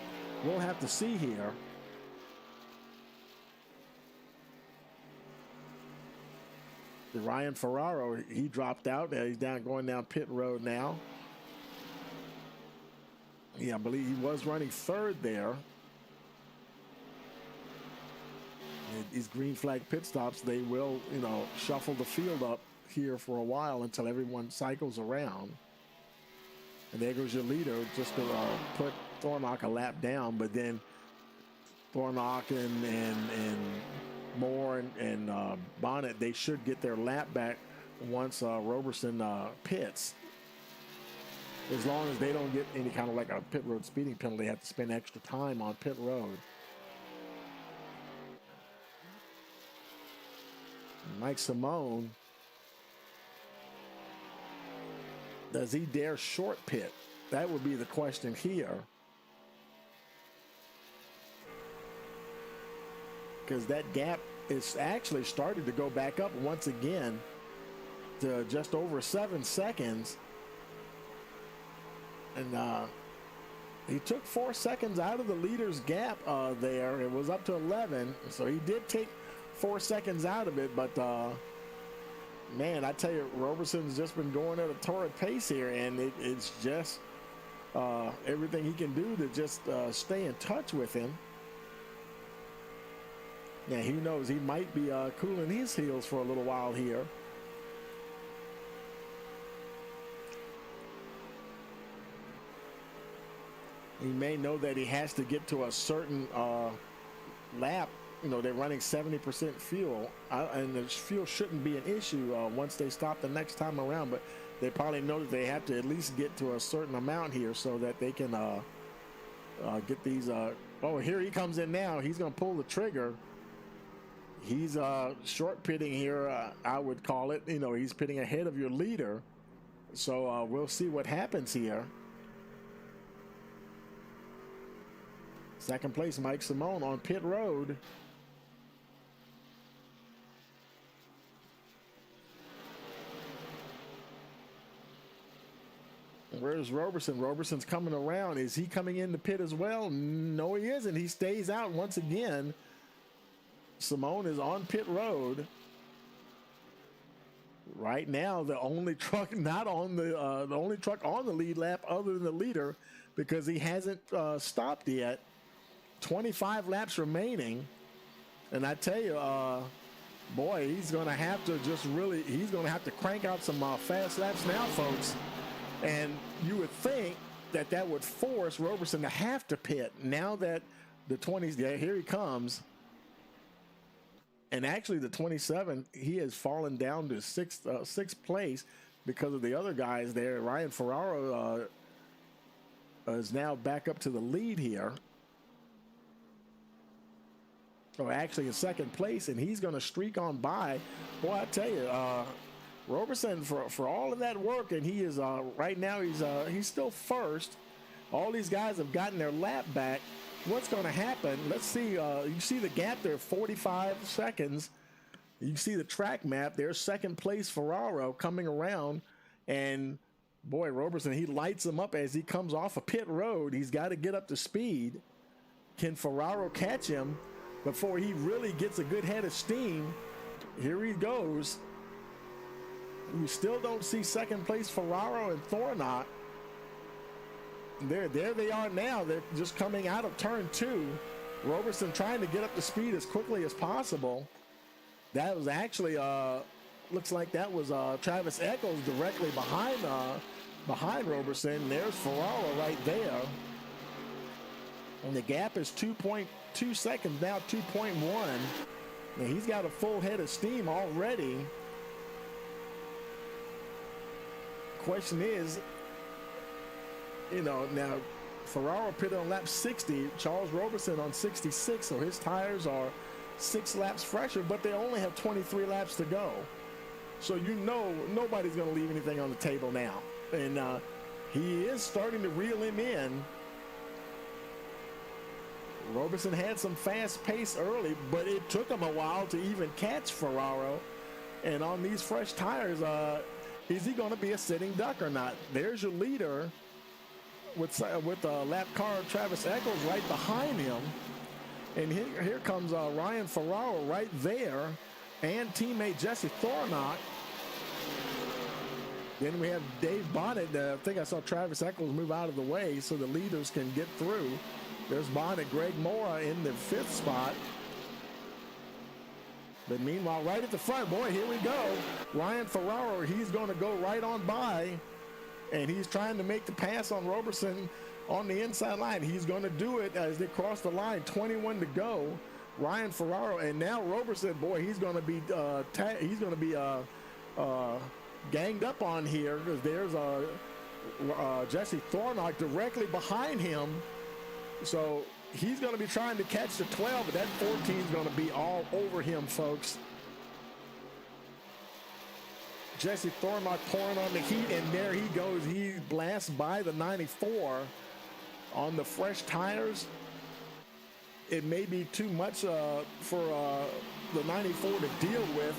A: we'll have to see here. Ryan Ferraro, he dropped out. He's going down pit road now. Yeah, I believe he was running 3rd there. And these green flag pit stops, they will, you know, shuffle the field up here for a while until everyone cycles around. And there goes your leader, just to put Thornock a lap down. But then Thornock and Moore and Bonnet, they should get their lap back once Roberson pits. As long as they don't get any kind of like a pit road speeding penalty, they have to spend extra time on pit road. Mike Simone, does he dare short pit? That would be the question here. because that gap is actually started to go back up once again to just over 7 seconds. And he took 4 seconds out of the leader's gap there. It was up to 11, so he did take 4 seconds out of it. But man, I tell you, Roberson's just been going at a torrid pace here, and it's just everything he can do to just stay in touch with him. Yeah, who knows? He might be cooling his heels for a little while here. He may know that he has to get to a certain lap. You know, they're running 70% fuel, and the fuel shouldn't be an issue once they stop the next time around. But they probably know that they have to at least get to a certain amount here so that they can get these. Oh, here he comes in now. He's going to pull the trigger. He's short pitting here, I would call it. You know, he's pitting ahead of your leader. So we'll see what happens here. Second place, Mike Simone on pit road. Where's Roberson? Roberson's coming around. Is he coming in the pit as well? No, he isn't. He stays out once again. Simone is on pit road. Right now, the only truck not on the only truck on the lead lap other than the leader, because he hasn't stopped yet. 25 laps remaining, and I tell you, boy, he's going to have to he's going to have to crank out some fast laps now, folks. And you would think that that would force Roberson to have to pit now that the 20s, yeah, here he comes. And actually the 27, he has fallen down to sixth place because of the other guys there. Ryan Ferraro is now back up to the lead here. Or actually in second place, and he's going to streak on by. Boy, I tell you, Roberson, for all of that work, and he is right now he's still first. All these guys have gotten their lap back. What's going to happen? Let's see. You see the gap there, 45 seconds. You see the track map. There's second place Ferraro coming around, and boy, Roberson, he lights him up as he comes off a pit road. He's got to get up to speed. Can Ferraro catch him before he really gets a good head of steam? Here he goes. We still don't see second place Ferraro and Thornott. There they are now. They're just coming out of turn 2. Roberson trying to get up to speed as quickly as possible. That was actually looks like that was Travis Eccles directly behind Roberson. There's Ferraro right there, and the gap is 2.2 seconds now, 2.1. And he's got a full head of steam already. Question is, you know, now Ferraro pitted on lap 60, Charles Roberson on 66, so his tires are 6 laps fresher, but they only have 23 laps to go. So you know nobody's going to leave anything on the table now. And he is starting to reel him in. Roberson had some fast pace early, but it took him a while to even catch Ferraro. And on these fresh tires, is he going to be a sitting duck or not? There's your leader with lap car Travis Eccles right behind him. And here comes Ryan Ferraro right there, and teammate Jesse Thornott. Then we have Dave Bonnet. I think I saw Travis Eccles move out of the way so the leaders can get through. There's Bonnet, Greg Mora in the 5th spot. But meanwhile, right at the front, boy, here we go. Ryan Ferraro, he's going to go right on by, and he's trying to make the pass on Roberson on the inside line. He's going to do it as they cross the line. 21 to go. Ryan Ferraro, and now Roberson, boy, he's going to be ganged up on here because there's Jesse Thornott directly behind him. So he's going to be trying to catch the 12, but that 14 is going to be all over him, folks. Jesse Thornott pouring on the heat, and there he goes. He blasts by the 94 on the fresh tires. it may be too much for the 94 to deal with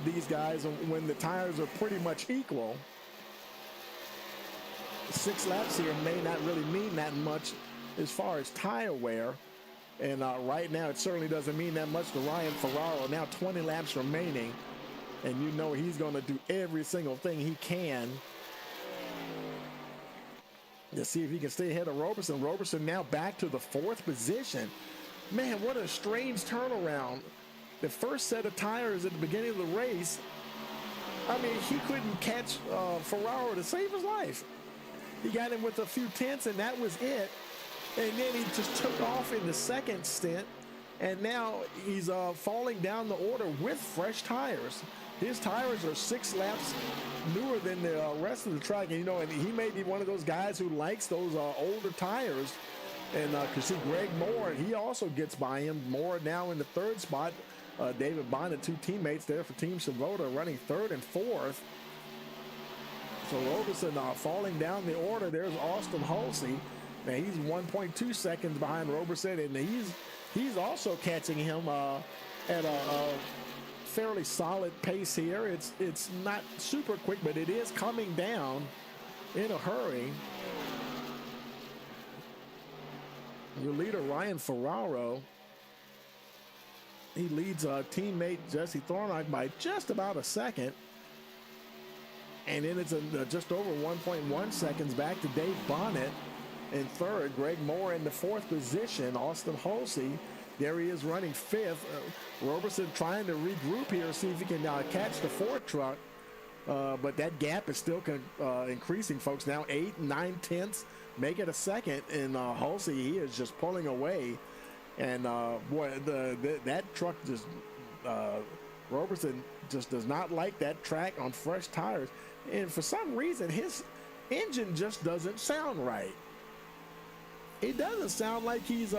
A: these guys when the tires are pretty much equal. 6 laps here may not really mean that much as far as tire wear. And right now, it certainly doesn't mean that much to Ryan Ferraro. Now 20 laps remaining, and you know he's going to do every single thing he can to see if he can stay ahead of Roberson. Roberson now back to the 4th position. Man, what a strange turnaround. The first set of tires at the beginning of the race, I mean, he couldn't catch Ferraro to save his life. He got him with a few tenths, and that was it. And then he just took off in the second stint, and now he's falling down the order with fresh tires. His tires are 6 laps newer than the rest of the track, and you know, and he may be one of those guys who likes those older tires. And you see Greg Moore, he also gets by him. Moore now in the 3rd spot. David Bonnet, 2 teammates there for Team Savoda, running 3rd and 4th. So Roberson falling down the order. There's Austin Halsey. Now he's 1.2 seconds behind Roberson, and he's also catching him at a fairly solid pace here. It's not super quick, but it is coming down in a hurry. Your leader Ryan Ferraro, he leads teammate Jesse Thornock by just about a second. And then it's just over 1.1 seconds back to Dave Bonnet in 3rd. Greg Moore in the 4th position. Austin Halsey, there he is running 5th. Roberson trying to regroup here, see if he can catch the 4th truck. But that gap is still increasing, folks. Now 8 and 9 tenths make it a second. And Halsey, he is just pulling away. And boy, that truck just, Roberson just does not like that track on fresh tires. And for some reason, his engine just doesn't sound right. It doesn't sound like he's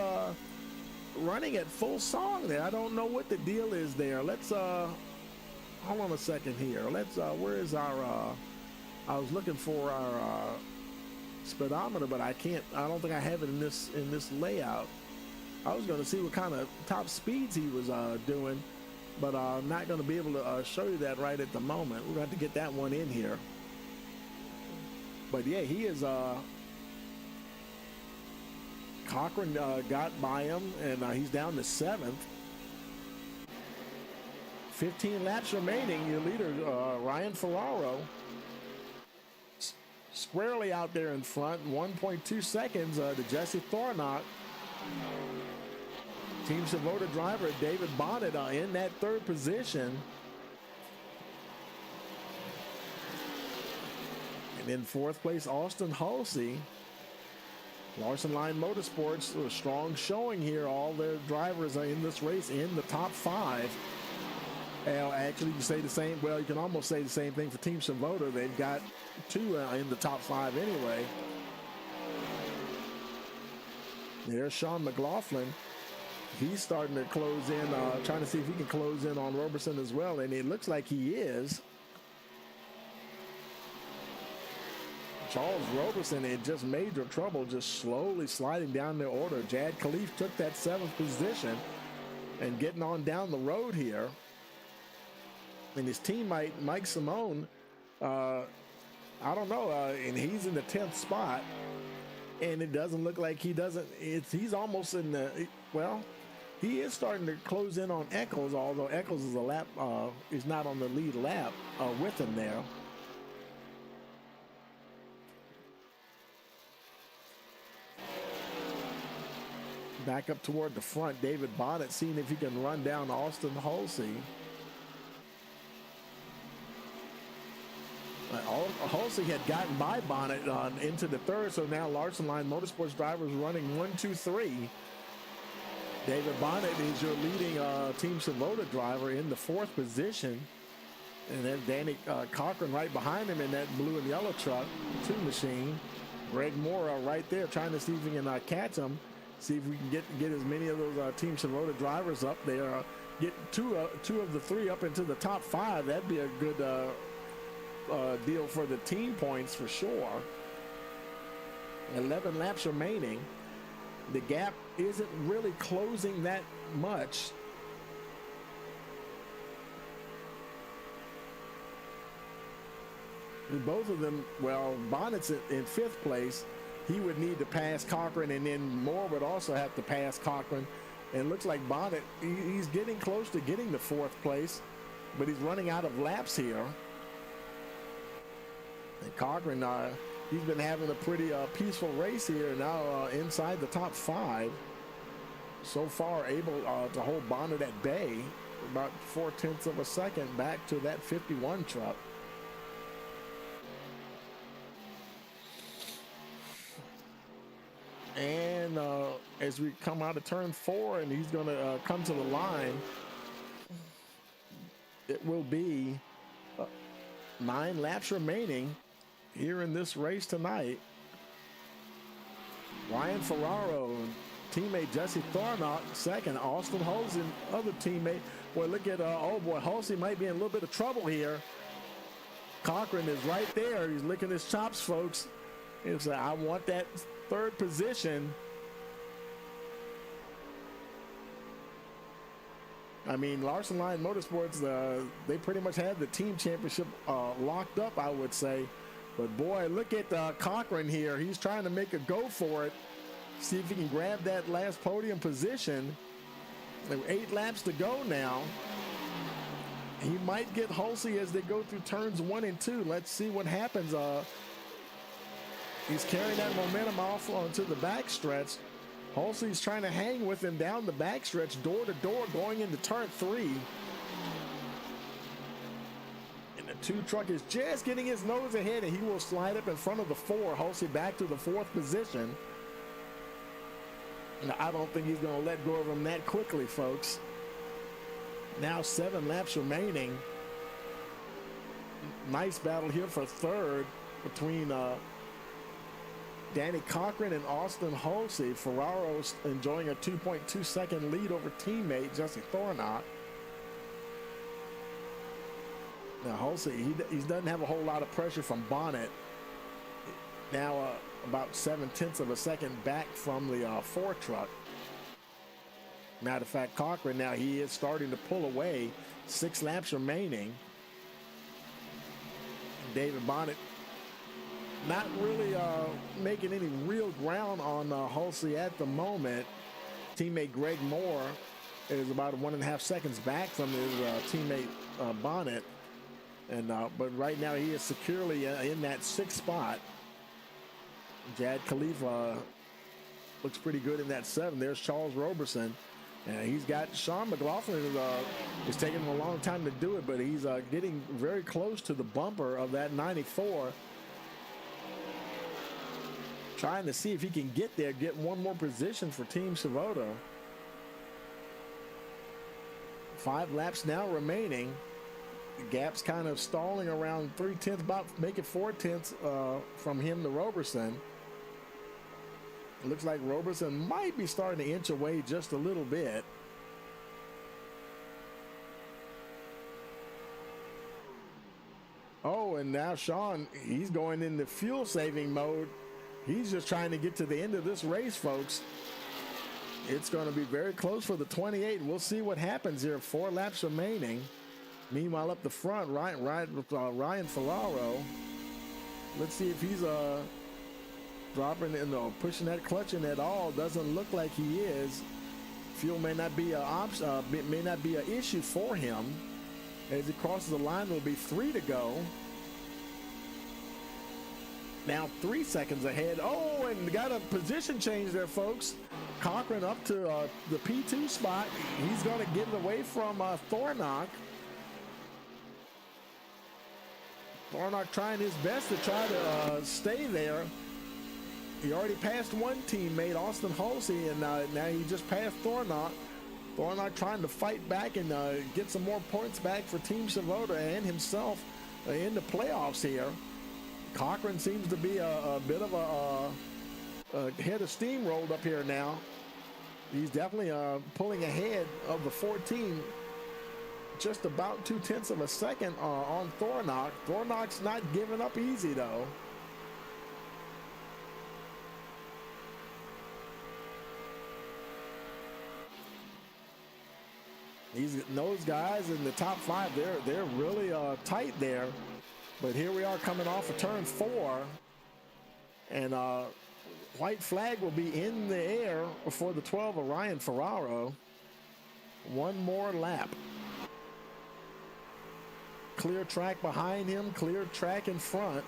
A: running at full song there. I don't know what the deal is there. Let's hold on a second here. Let's where is our I was looking for our speedometer, but I don't think I have it in this layout. I was going to see what kind of top speeds he was doing, but I'm not going to be able to show you that right at the moment. We're going to have to get that one in here. But yeah, he is Cochran got by him, and he's down to 7th. 15 laps remaining. Your leader, Ryan Ferraro, squarely out there in front. 1.2 seconds to Jesse Thornock. Team Savoda driver David Bonnet in that 3rd position. And in 4th place, Austin Halsey. Larson Line Motorsports, a strong showing here. All their drivers are in this race in the top 5. Actually, you say the same. Well, you can almost say the same thing for Team Savoda. They've got 2 in the top 5 anyway. There's Sean McLaughlin. He's starting to close in, trying to see if he can close in on Roberson as well, and it looks like he is. Charles Roberson in just major trouble, just slowly sliding down the order. Jad Khalif took that 7th position and getting on down the road here. And his teammate, Mike Simone, I don't know, and he's in the 10th spot. And it doesn't look like he's almost in the, well, he is starting to close in on Eccles, although Eccles is is not on the lead lap with him there. Back up toward the front, David Bonnet seeing if he can run down Austin Halsey. Halsey had gotten by Bonnet into the 3rd, so now Larson Line Motorsports drivers running 1, 2, 3. David Bonnet is your leading Team Savoda driver in the 4th position. And then Danny Cochran right behind him in that blue and yellow truck, 2 machine. Greg Moore right there trying to see if he can catch him. See if we can get as many of those Team Savoda drivers up there. Get two of the 3 up into the top 5. That'd be a good deal for the team points for sure. 11 laps remaining. The gap isn't really closing that much. And both of them, well, Bonnet's in fifth place. He would need to pass Cochran, and then Moore would also have to pass Cochran. And it looks like Bonnet, he's getting close to getting to fourth place, but he's running out of laps here. And Cochran, he's been having a pretty peaceful race here, now inside the top 5. So far able to hold Bonnet at bay, about 0.4 of a second back to that 51 truck. And as we come out of turn 4 and he's going to come to the line, it will be 9 laps remaining here in this race tonight. Ryan Ferraro, teammate Jesse Thornock, second. Austin Holsey, other teammate. Boy, look at, oh boy, Holsey might be in a little bit of trouble here. Cochran is right there. He's licking his chops, folks. He's like, I want that third position. I mean, Larson Line Motorsports, they pretty much have the team championship locked up, I would say. But boy, look at Cochran here. He's trying to make a go for it. See if he can grab that last podium position. There are 8 laps to go now. He might get Holsey as they go through turns 1 and 2. Let's see what happens. He's carrying that momentum off onto the backstretch. Holsey's trying to hang with him down the backstretch, door to door, going into turn 3. And the 2 truck is just getting his nose ahead, and he will slide up in front of the 4. Holsey back to the 4th position. And I don't think he's going to let go of him that quickly, folks. Now 7 laps remaining. Nice battle here for third between Danny Cochran and Austin Holsey. Ferraro's enjoying a 2.2 second lead over teammate Jesse Thornock. Now Holsey, he doesn't have a whole lot of pressure from Bonnet. Now about 0.7 of a second back from the 4 truck. Matter of fact, Cochran now, he is starting to pull away. 6 laps remaining. David Bonnet not really making any real ground on Holsey at the moment. Teammate Greg Moore is about 1.5 seconds back from his teammate Bonnet. And but right now he is securely in that 6th spot. Jad Khalifa looks pretty good in that 7. There's Charles Roberson. And he's got Sean McLaughlin. It's taking him a long time to do it, but he's getting very close to the bumper of that 94. Trying to see if he can get there, get one more position for Team Savoto. 5 laps now remaining. The gap's kind of stalling around 0.3, about make it 0.4 from him to Roberson. It looks like Roberson might be starting to inch away just a little bit. Oh, and now Sean, he's going into fuel saving mode. He's just trying to get to the end of this race, folks. It's going to be very close for the 28. We'll see what happens here. 4 laps remaining. Meanwhile, up the front, Ryan Ferraro. Let's see if he's dropping in, pushing that clutch in at all. Doesn't look like he is. Fuel may not be an issue for him. As he crosses the line, there will be 3 to go. Now 3 seconds ahead. Oh, and got a position change there, folks. Cochran up to the P2 spot. He's going to get it away from Thornock. Thornock trying his best to try to stay there. He already passed one teammate, Austin Holsey, and now he just passed Thornock. Thornock trying to fight back and get some more points back for Team Savoto and himself in the playoffs here. Cochran seems to be a bit of a head of steam rolled up here now. He's definitely pulling ahead of the 14, just about 0.2 of a second on Thornock. Thornock's not giving up easy, though. those guys in the top 5, they're really tight there. But here we are coming off of turn 4, and white flag will be in the air before the 12 of Ryan Ferraro. One more lap. Clear track behind him, clear track in front.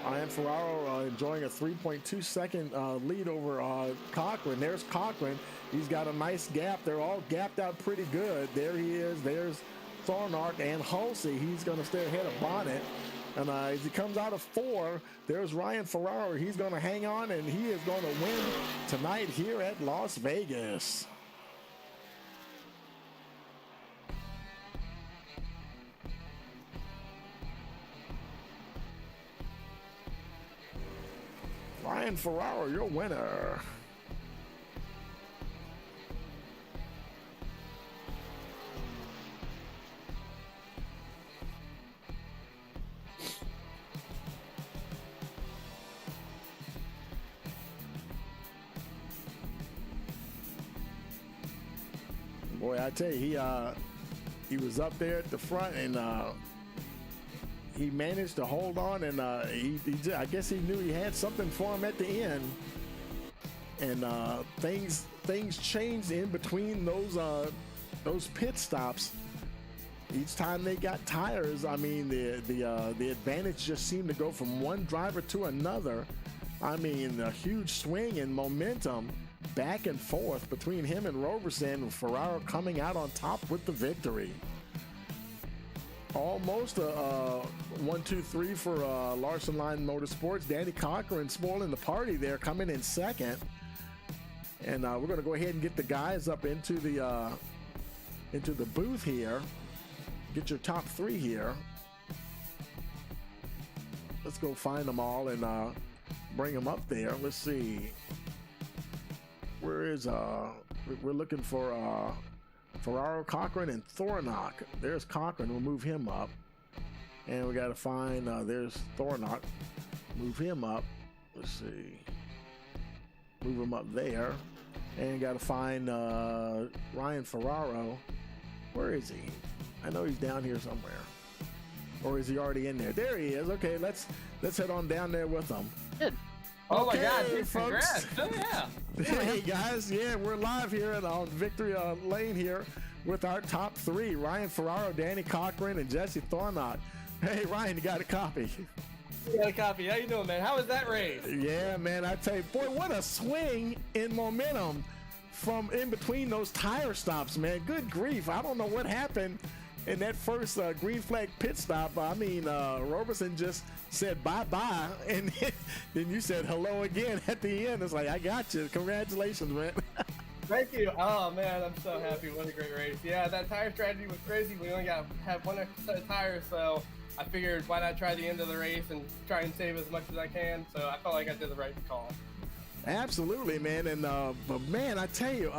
A: Ryan Ferraro enjoying a 3.2 second lead over Cochran. There's Cochran. He's got a nice gap. They're all gapped out pretty good. There he is. There's Thornark and Halsey. He's going to stay ahead of Bonnet. And as he comes out of 4, there's Ryan Ferraro. He's going to hang on, and he is going to win tonight here at Las Vegas. Ryan Ferraro, your winner. Boy, I tell you, he was up there at the front, and he managed to hold on, and I guess he knew he had something for him at the end. And things changed in between those pit stops. Each time they got tires, I mean, the advantage just seemed to go from one driver to another. I mean, a huge swing in momentum back and forth between him and Roberson, with Ferraro coming out on top with the victory. Almost a 1-2-3 for Larson Line Motorsports. Danny Cochran spoiling the party there, coming in second. And we're going to go ahead and get the guys up into the booth here. Get your top 3 here. Let's go find them all and bring them up there. Let's see. Where is we're looking for Ferraro, Cochran, and Thornock. There's Cochran. We'll move him up. And we got to find, there's Thornock. Move him up. Let's see. Move him up there. And got to find Ryan Ferraro. Where is he? I know he's down here somewhere. Or is he already in there? There he is. Okay, let's head on down there with him.
D: Good. Oh
A: okay,
D: my God, dude,
A: folks.
D: Congrats. Oh yeah.
A: Hey guys, yeah, we're live here on Victory Lane here with our top 3: Ryan Ferraro, Danny Cochran, and Jesse Thornott. Hey Ryan, you got a copy?
D: You got a copy. How you doing, man? How was that race?
A: Yeah, man, I tell you, boy, what a swing in momentum from in between those tire stops, man. Good grief, I don't know what happened in that first green flag pit stop. I mean, Roberson just said bye-bye, and then you said hello again at the end. It's like, I got you. Congratulations, man.
D: Thank you. Oh, man, I'm so happy. What a great race. Yeah, that tire strategy was crazy. We only got to have one extra set of tires, so I figured why not try the end of the race and try and save as much as I can. So I felt like I did the right call.
A: Absolutely, man. And but man, I tell you,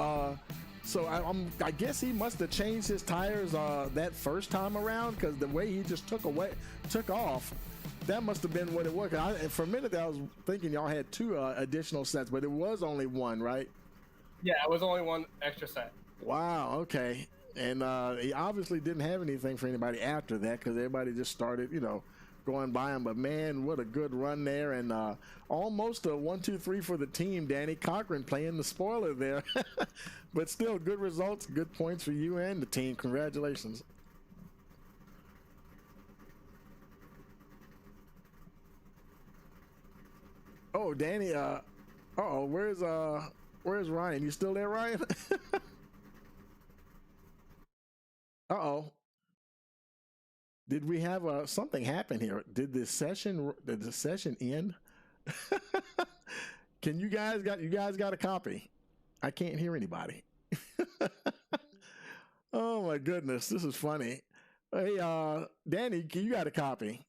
A: so I guess he must have changed his tires that first time around, because the way he just took off, that must have been what it was. For a minute, I was thinking y'all had 2 additional sets, but it was only 1, right?
D: Yeah, it was only 1 extra set.
A: Wow. Okay. And he obviously didn't have anything for anybody after that, because everybody just started, going by him. But man, what a good run there, and almost a 1-2-3 for the team. Danny Cochran playing the spoiler there. But still, good results, good points for you and the team. Congratulations. Oh, Danny, where's Ryan? You still there, Ryan? Did we have something happen here? Did the session end? You guys got a copy? I can't hear anybody. Oh my goodness, this is funny. Hey, Danny, you got a copy?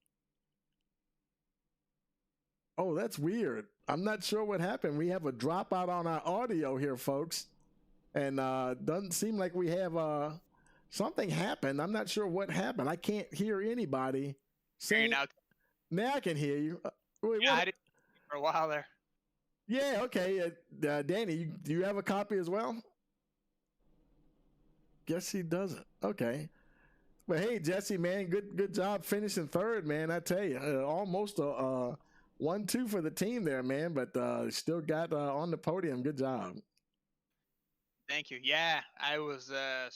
A: Oh, that's weird. I'm not sure what happened. We have a dropout on our audio here, folks. And doesn't seem like we have something happened. I'm not sure what happened. I can't hear anybody saying.
E: Now
A: I can hear you. Wait,
E: yeah, I didn't for a while there.
A: Yeah, okay. Danny, do you have a copy as well? Guess he doesn't. Okay. But hey, Jesse, man, good job finishing third, man. I tell you, almost a 1-2 for the team there, man. But still got on the podium. Good job.
E: Thank you. Yeah, I was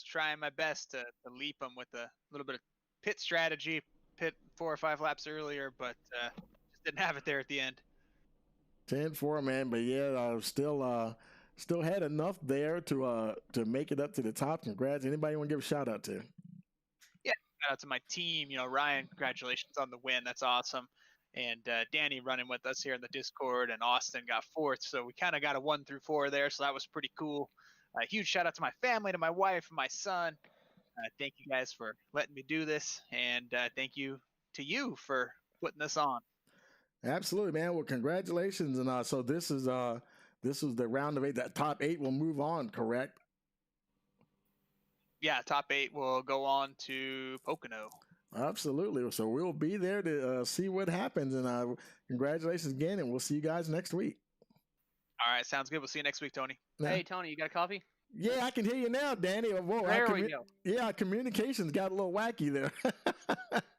E: trying my best to leap him with a little bit of pit strategy, pit 4 or 5 laps earlier, but just didn't have it there at the end.
A: 10-4, man. But yeah, still had enough there to make it up to the top. Congrats. Anybody want to give a shout out to?
E: Yeah, shout out to my team. Ryan, congratulations on the win. That's awesome. And Danny running with us here in the Discord, and Austin got 4th. So we kind of got a 1 through 4 there. So that was pretty cool. A huge shout out to my family, to my wife, and my son. Thank you guys for letting me do this, and thank you to you for putting this on.
A: Absolutely, man. Well, congratulations. And so this was the round of 8. That top 8 will move on, correct?
E: Yeah, top 8 will go on to Pocono.
A: Absolutely. So we'll be there to see what happens. And congratulations again, and we'll see you guys next week.
E: All right, sounds good. We'll see you next week, Tony.
F: Hey, Tony, you got a copy?
A: Yeah, I can hear you now, Danny. Whoa,
F: there we go.
A: Yeah, communications got a little wacky there.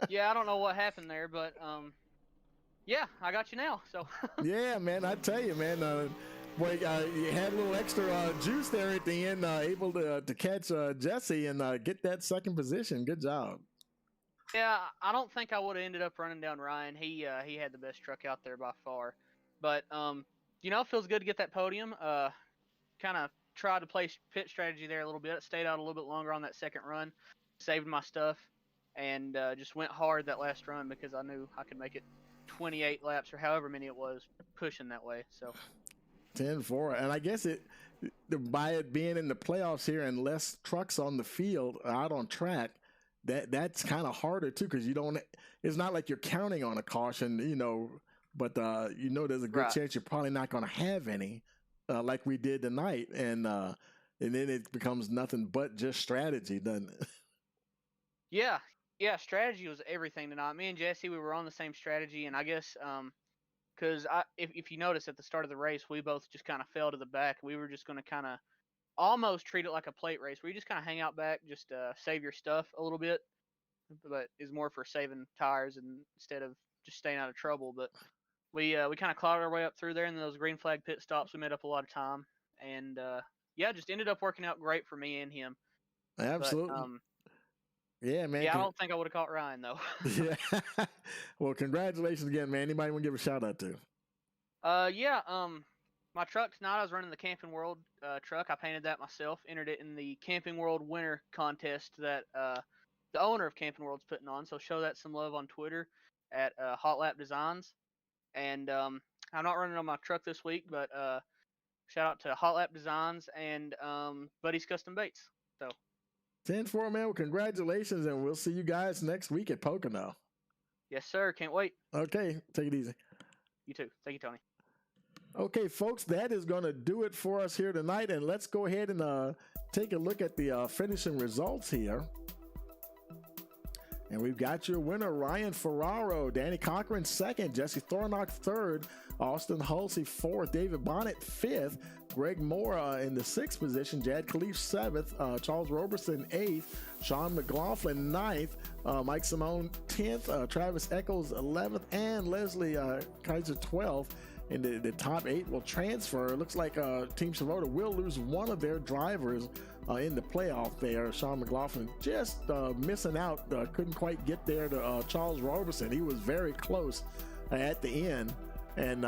F: Yeah, I don't know what happened there, but yeah, I got you now. So.
A: Yeah, man, I tell you, man. Boy, you had a little extra juice there at the end, able to catch Jesse and get that second position. Good job.
F: Yeah, I don't think I would have ended up running down Ryan. He had the best truck out there by far, but it feels good to get that podium. Kind of tried to play pit strategy there a little bit. Stayed out a little bit longer on that second run, saved my stuff, and just went hard that last run because I knew I could make it 28 laps or however many it was pushing that way. So
A: 10-4, and I guess by it being in the playoffs here and less trucks on the field out on track, that's kind of harder too because it's not like you're counting on a caution, but there's a good chance you're probably not going to have any. Like we did tonight, and then it becomes nothing but just strategy, doesn't it?
F: Yeah, strategy was everything tonight. Me and Jesse, we were on the same strategy, and I guess because if you notice at the start of the race, we both just kind of fell to the back. We were just going to kind of almost treat it like a plate race, where you just kind of hang out back, just save your stuff a little bit, but is more for saving tires instead of just staying out of trouble, but. We kind of clawed our way up through there, and those green flag pit stops, we made up a lot of time, and just ended up working out great for me and him.
A: Absolutely.
F: But,
A: yeah, man.
F: Yeah, I don't think I would have caught Ryan though.
A: Yeah. Well, congratulations again, man. Anybody want to give a shout out to?
F: My truck tonight, I was running the Camping World truck. I painted that myself. Entered it in the Camping World Winter Contest that the owner of Camping World's putting on. So show that some love on Twitter at Hot Lap Designs. And I'm not running on my truck this week, but shout out to Hot Lap Designs and Buddy's Custom Baits. So
A: 10-4, man. Well, congratulations, and we'll see you guys next week at Pocono.
F: Yes, sir. Can't wait.
A: Okay, take it easy.
F: You too. Thank you, Tony.
A: Okay, folks, that is going to do it for us here tonight, and let's go ahead and take a look at the finishing results here. And we've got your winner, Ryan Ferraro, Danny Cochran second, Jesse Thornock third, Austin Hulsey fourth, David Bonnet fifth, Greg Moore in the sixth position, Jad Khalif seventh, Charles Roberson eighth, Sean McLaughlin ninth, Mike Simone 10th, Travis Eccles 11th, and Leslie Kaiser 12th. And the top 8 will transfer. It looks like Team Savota will lose one of their drivers in the playoff there. Sean McLaughlin just missing out, couldn't quite get there to Charles Roberson. He was very close at the end. And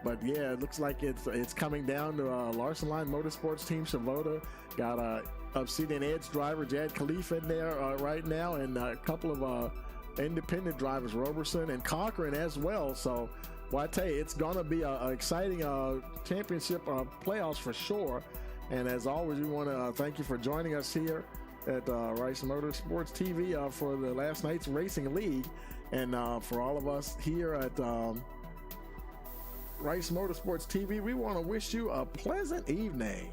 A: but yeah, it looks like it's coming down to Larson Line Motorsports Team Savota. Got Obsidian Edge driver Jad Khalif in there right now, and a couple of independent drivers, Roberson and Cochran as well. So. Well, I tell you, it's going to be an exciting championship playoffs for sure. And as always, we want to thank you for joining us here at Rice Motorsports TV for the last night's Racing League. And for all of us here at Rice Motorsports TV, we want to wish you a pleasant evening.